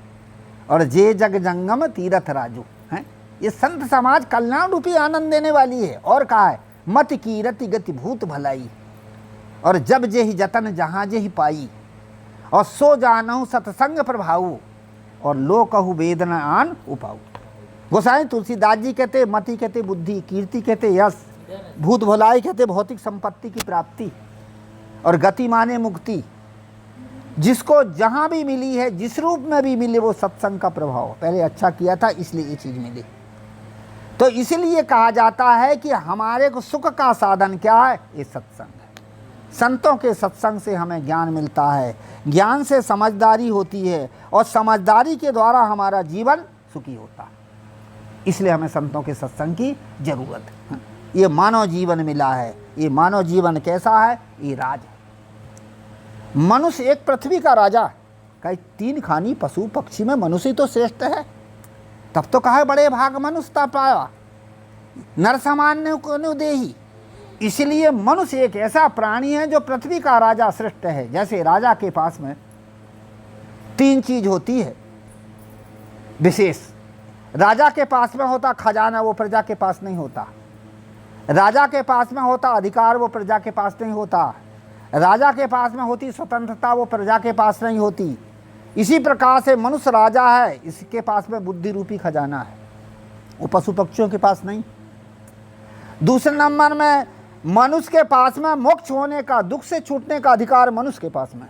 और जे जग जंगम तीरथ राजू हैं। ये संत समाज कल्याण रूपी आनंद देने वाली है। और कहा है, मत कीरति गति भूत भलाई, और जब जे ही जतन जहाँ जे ही पाई, और सो जानहु सत्संग प्रभाऊ, और लो कहु वेदना आन उपाऊ। गोसाई तुलसीदास जी कहते मति कहते बुद्धि, कीर्ति कहते यश, भूत भलाई कहते भौतिक संपत्ति की प्राप्ति, और गति माने मुक्ति। जिसको जहां भी मिली है, जिस रूप में भी मिले, वो सत्संग का प्रभाव। पहले अच्छा किया था इसलिए ये चीज मिली। तो इसलिए कहा जाता है कि हमारे को सुख का साधन क्या है? ये सत्संग है। संतों के सत्संग से हमें ज्ञान मिलता है, ज्ञान से समझदारी होती है, और समझदारी के द्वारा हमारा जीवन सुखी होता है। इसलिए हमें संतों के सत्संग की जरूरत है। ये मानव जीवन मिला है। ये मानव जीवन कैसा है? ये राज है। मनुष्य एक पृथ्वी का राजा। कई तीन खानी पशु पक्षी में मनुष्य तो श्रेष्ठ है। तब तो कहा बड़े भाग मनुष्य पाया, नर सामान्य को देही। इसलिए मनुष्य एक ऐसा प्राणी है जो पृथ्वी का राजा श्रेष्ठ है। जैसे राजा के पास में तीन चीज होती है विशेष। राजा के पास में होता खजाना, वो प्रजा के पास नहीं होता। राजा के पास में होता अधिकार, वो प्रजा के पास नहीं होता। राजा के पास में होती स्वतंत्रता, वो प्रजा के पास नहीं होती। इसी प्रकार से मनुष्य राजा है, इसके पास में बुद्धि रूपी खजाना है, वो पशु पक्षियों के पास नहीं। दूसरे नंबर में मनुष्य के पास में मोक्ष होने का, दुख से छूटने का अधिकार मनुष्य के पास में,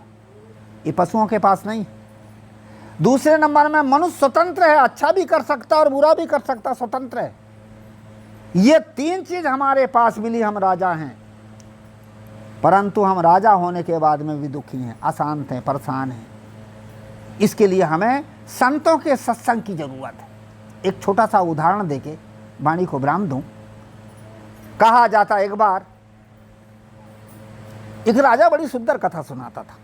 ये पशुओं के पास नहीं। दूसरे नंबर में मनुष्य स्वतंत्र है, अच्छा भी कर सकता और बुरा भी कर सकता, स्वतंत्र है। ये तीन चीज हमारे पास मिली, हम राजा हैं। परंतु हम राजा होने के बाद में भी दुखी हैं, अशांत हैं, परेशान हैं। इसके लिए हमें संतों के सत्संग की जरूरत है। एक छोटा सा उदाहरण देके वाणी को विराम दूं। कहा जाता एक बार एक राजा बड़ी सुंदर कथा सुनाता था,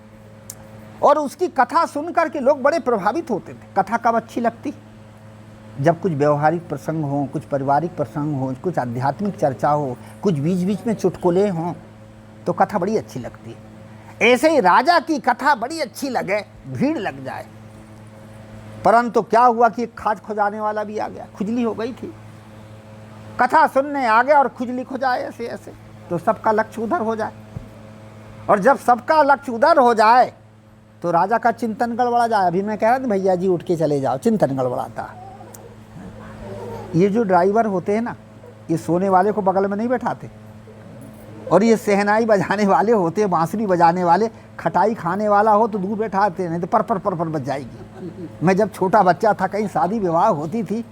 और उसकी कथा सुनकर के लोग बड़े प्रभावित होते थे। कथा कब अच्छी लगती? जब कुछ व्यवहारिक प्रसंग हो, कुछ पारिवारिक प्रसंग हो, कुछ आध्यात्मिक चर्चा हो, कुछ बीच बीच में चुटकुले हों, तो कथा बड़ी अच्छी लगती है। ऐसे ही राजा की कथा बड़ी अच्छी लगे, भीड़ लग जाए। परंतु क्या हुआ कि खाज खुजाने वाला भी आ गया, खुजली हो गई थी। कथा सुनने आ गया और खुजली खुजाए ऐसे ऐसे, तो सबका लक्ष्य उधर हो जाए। और जब सबका लक्ष्य उधर हो जाए तो राजा का चिंतन गड़बड़ा जाए। अभी मैं कह रहा था भैया जी उठ के चले जाओ, चिंतन गड़बड़ाता। ये जो ड्राइवर होते हैं ना, ये सोने वाले को बगल में नहीं बैठाते, और ये सहनाई बजाने वाले होते हैं, बांसुरी बजाने वाले, खटाई खाने वाला हो तो दूर बैठाते, नहीं तो पर बज जाएगी। मैं जब छोटा बच्चा था, कहीं शादी विवाह होती थी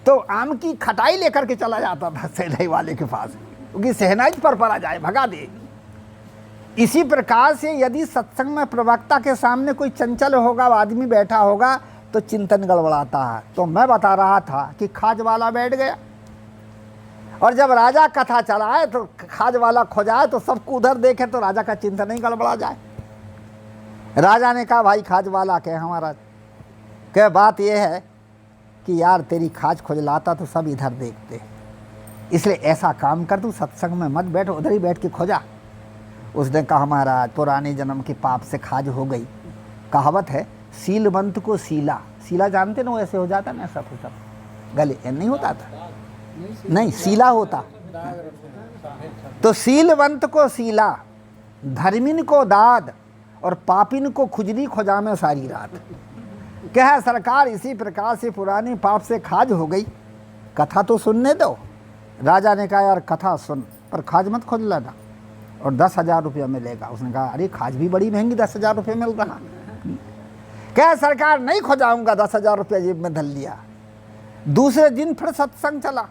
तो आम की खटाई लेकर के चला जाता था शहनाई वाले के पास, क्योंकि शहनाई पर पड़ा जाए, भगा दे। इसी प्रकार से यदि सत्संग में प्रवक्ता के सामने कोई चंचल होगा, आदमी बैठा होगा, तो चिंतन गड़बड़ाता है। तो मैं बता रहा था कि खाज वाला बैठ गया, और जब राजा कथा चलाए तो खाज वाला खोजाए, तो सबको उधर देखे तो राजा का चिंतन नहीं गड़बड़ा जाए। राजा ने कहा, भाई खाज वाला कहे हमारा क्या बात यह है कि यार तेरी खाज खोजलाता तो सब इधर देखते, इसलिए ऐसा काम कर, तू सत्संग में मत बैठ, उधर ही बैठ के खोजा। उसने कहा, महाराज पुराने जन्म के पाप से खाज हो गई। कहावत है, सीलवंत को सीला, सीला जानते ना, ऐसे हो जाता ना, सब गले नहीं होता था, नहीं सीला होता। तो सीलवंत को सीला, धर्मिन को दाद, और पापिन को खुजली खोजा में सारी रात। क्या है सरकार, इसी प्रकार से पुरानी पाप से खाज हो गई, कथा तो सुनने दो। राजा ने कहा, यार कथा सुन, पर खाज मत खोज लेना, और 10,000 रुपया मिलेगा। उसने कहा, अरे खाज भी बड़ी महंगी, 10,000 रुपये मिल रहा। क्या सरकार, नहीं खोजाऊंगा, 10,000 रुपया जेब में धर लिया। दूसरे दिन फिर सत्संग चला,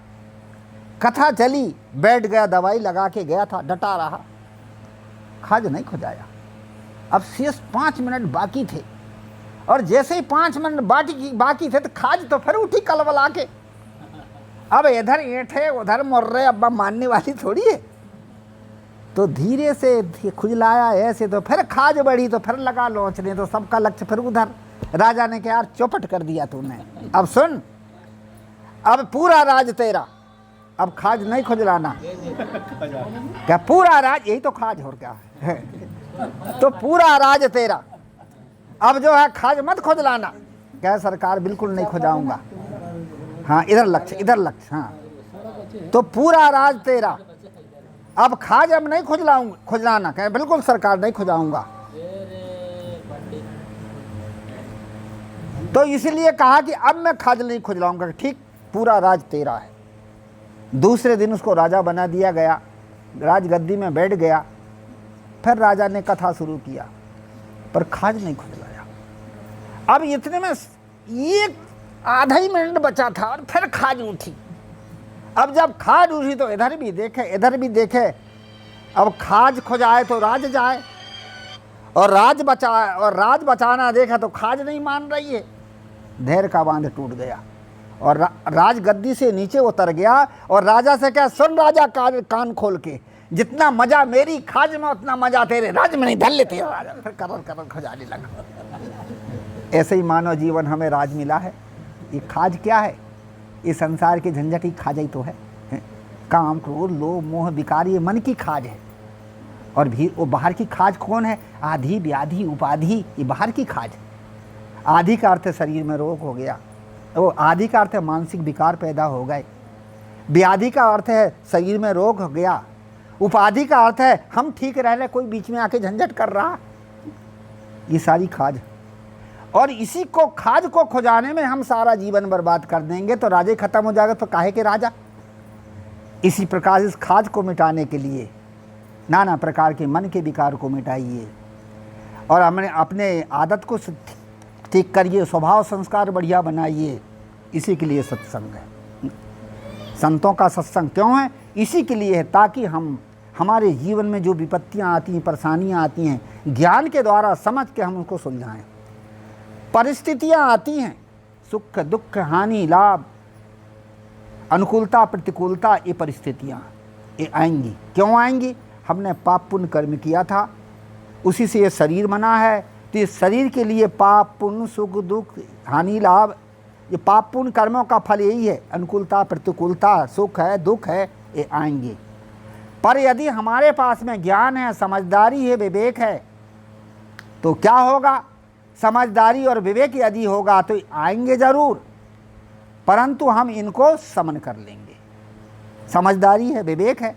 कथा चली, बैठ गया, दवाई लगा के गया था, डटा रहा, खाज नहीं खोजाया। अब शेष 5 मिनट बाकी थे, और जैसे ही 5 मिनट बाकी थे तो खाज तो फिर उठी कलवला के। अब इधर ऐंठे उधर मुर रहे, अब मानने वाली थोड़ी है। तो धीरे से खुजलाया ऐसे, तो फिर खाज बढ़ी, तो फिर लगा लोचने, तो सबका लक्ष्य फिर उधर। राजा ने कहा, यार चौपट कर दिया तूने, अब सुन, अब पूरा राज तेरा, अब खाज नहीं खुजलाना। क्या पूरा राज, यही तो खाज हो क्या है। तो पूरा राज तेरा, अब जो है खाज मत खुजलाना। क्या सरकार, बिल्कुल नहीं खुजाऊंगा। हाँ इधर लक्ष्य, इधर लक्ष्य, हाँ। तो पूरा राज तेरा, अब खाज अब नहीं खुजलाना। कहे बिल्कुल सरकार, नहीं खुजाऊंगा। तो इसलिए कहा कि अब मैं खाज नहीं खुजलाऊंगा। ठीक, पूरा राज तेरा है। दूसरे दिन उसको राजा बना दिया गया, राजगद्दी में बैठ गया। फिर राजा ने कथा शुरू किया, पर खाज नहीं खुजलाया। अब इतने में एक आधा ही मिनट बचा था, और फिर खाज उठी। अब जब खाज उठी तो इधर भी देखे, इधर भी देखे। अब खाज खुजाए तो राज जाए, और राज बचाना देखा तो खाज नहीं मान रही है। धैर्य का बांध टूट गया, और राज गद्दी से नीचे उतर गया, और राजा से क्या, सुन राजा, कान खोल के, जितना मजा मेरी खाज में उतना मजा तेरे राज में नहीं, धर लेते राजा। फिर करर खुजाने लगा। ऐसे ही मानव जीवन हमें राज मिला है। ये खाज क्या है, ये संसार की झंझट ही खाज ही तो है। काम, क्रोध, लोभ, मोह, विकार, ये मन की खाज है। और भी वो बाहर की खाज कौन है, आधि, व्याधि, उपाधि, ये बाहर की खाज। आधि का अर्थ शरीर में रोग हो गया, वो आधि का अर्थ है मानसिक विकार पैदा हो गए, व्याधि का अर्थ है शरीर में रोग हो गया, उपाधि का अर्थ है हम ठीक रह रहे, कोई बीच में आके झंझट कर रहा। ये सारी खाज, और इसी को खाज को खुजाने में हम सारा जीवन बर्बाद कर देंगे तो राजे खत्म हो जाएगा, तो काहे के राजा। इसी प्रकार इस खाज को मिटाने के लिए नाना प्रकार के मन के विकार को मिटाइए, और हमने अपने आदत को ठीक करिए, स्वभाव संस्कार बढ़िया बनाइए। इसी के लिए सत्संग है। संतों का सत्संग क्यों है, इसी के लिए है, ताकि हम हमारे जीवन में जो विपत्तियां आती हैं, परेशानियां आती हैं, ज्ञान के द्वारा समझ के हम उनको सुलझाएं। परिस्थितियां आती हैं, सुख दुख हानि लाभ अनुकूलता प्रतिकूलता, ये परिस्थितियां ये आएंगी। क्यों आएंगी, हमने पाप पुण्य कर्म किया था, उसी से ये शरीर बना है। तो इस शरीर के लिए पाप पुण्य सुख दुख हानि लाभ, ये पाप पुण्य कर्मों का फल यही है। अनुकूलता प्रतिकूलता, सुख है दुख है, ये आएंगे। पर यदि हमारे पास में ज्ञान है, समझदारी है, विवेक है, तो क्या होगा, समझदारी और विवेक यदि होगा तो आएंगे जरूर, परंतु हम इनको समन कर लेंगे। समझदारी है, विवेक है,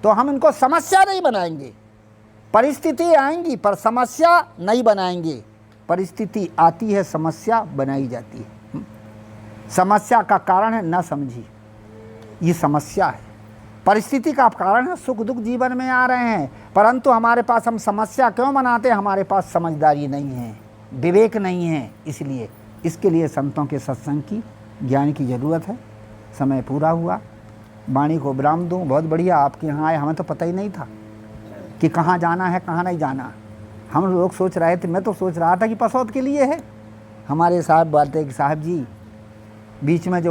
तो हम इनको समस्या नहीं बनाएंगे। परिस्थिति आएंगी पर समस्या नहीं बनाएंगे। परिस्थिति आती है, समस्या बनाई जाती है। समस्या का कारण है न समझी, ये समस्या है। परिस्थिति का कारण है सुख दुख जीवन में आ रहे हैं, परंतु हमारे पास हम समस्या क्यों बनाते हैं, हमारे पास समझदारी नहीं है, विवेक नहीं है। इसलिए इसके लिए संतों के सत्संग की, ज्ञान की ज़रूरत है। समय पूरा हुआ। वाणी को विराम दूँ। बहुत बढ़िया, आपके यहाँ आए, हमें तो पता ही नहीं था कि कहाँ जाना है कहाँ नहीं जाना। हम लोग सोच रहे थे, मैं तो सोच रहा था कि पसौद के लिए है। हमारे साहब बोलते कि साहब जी बीच में जो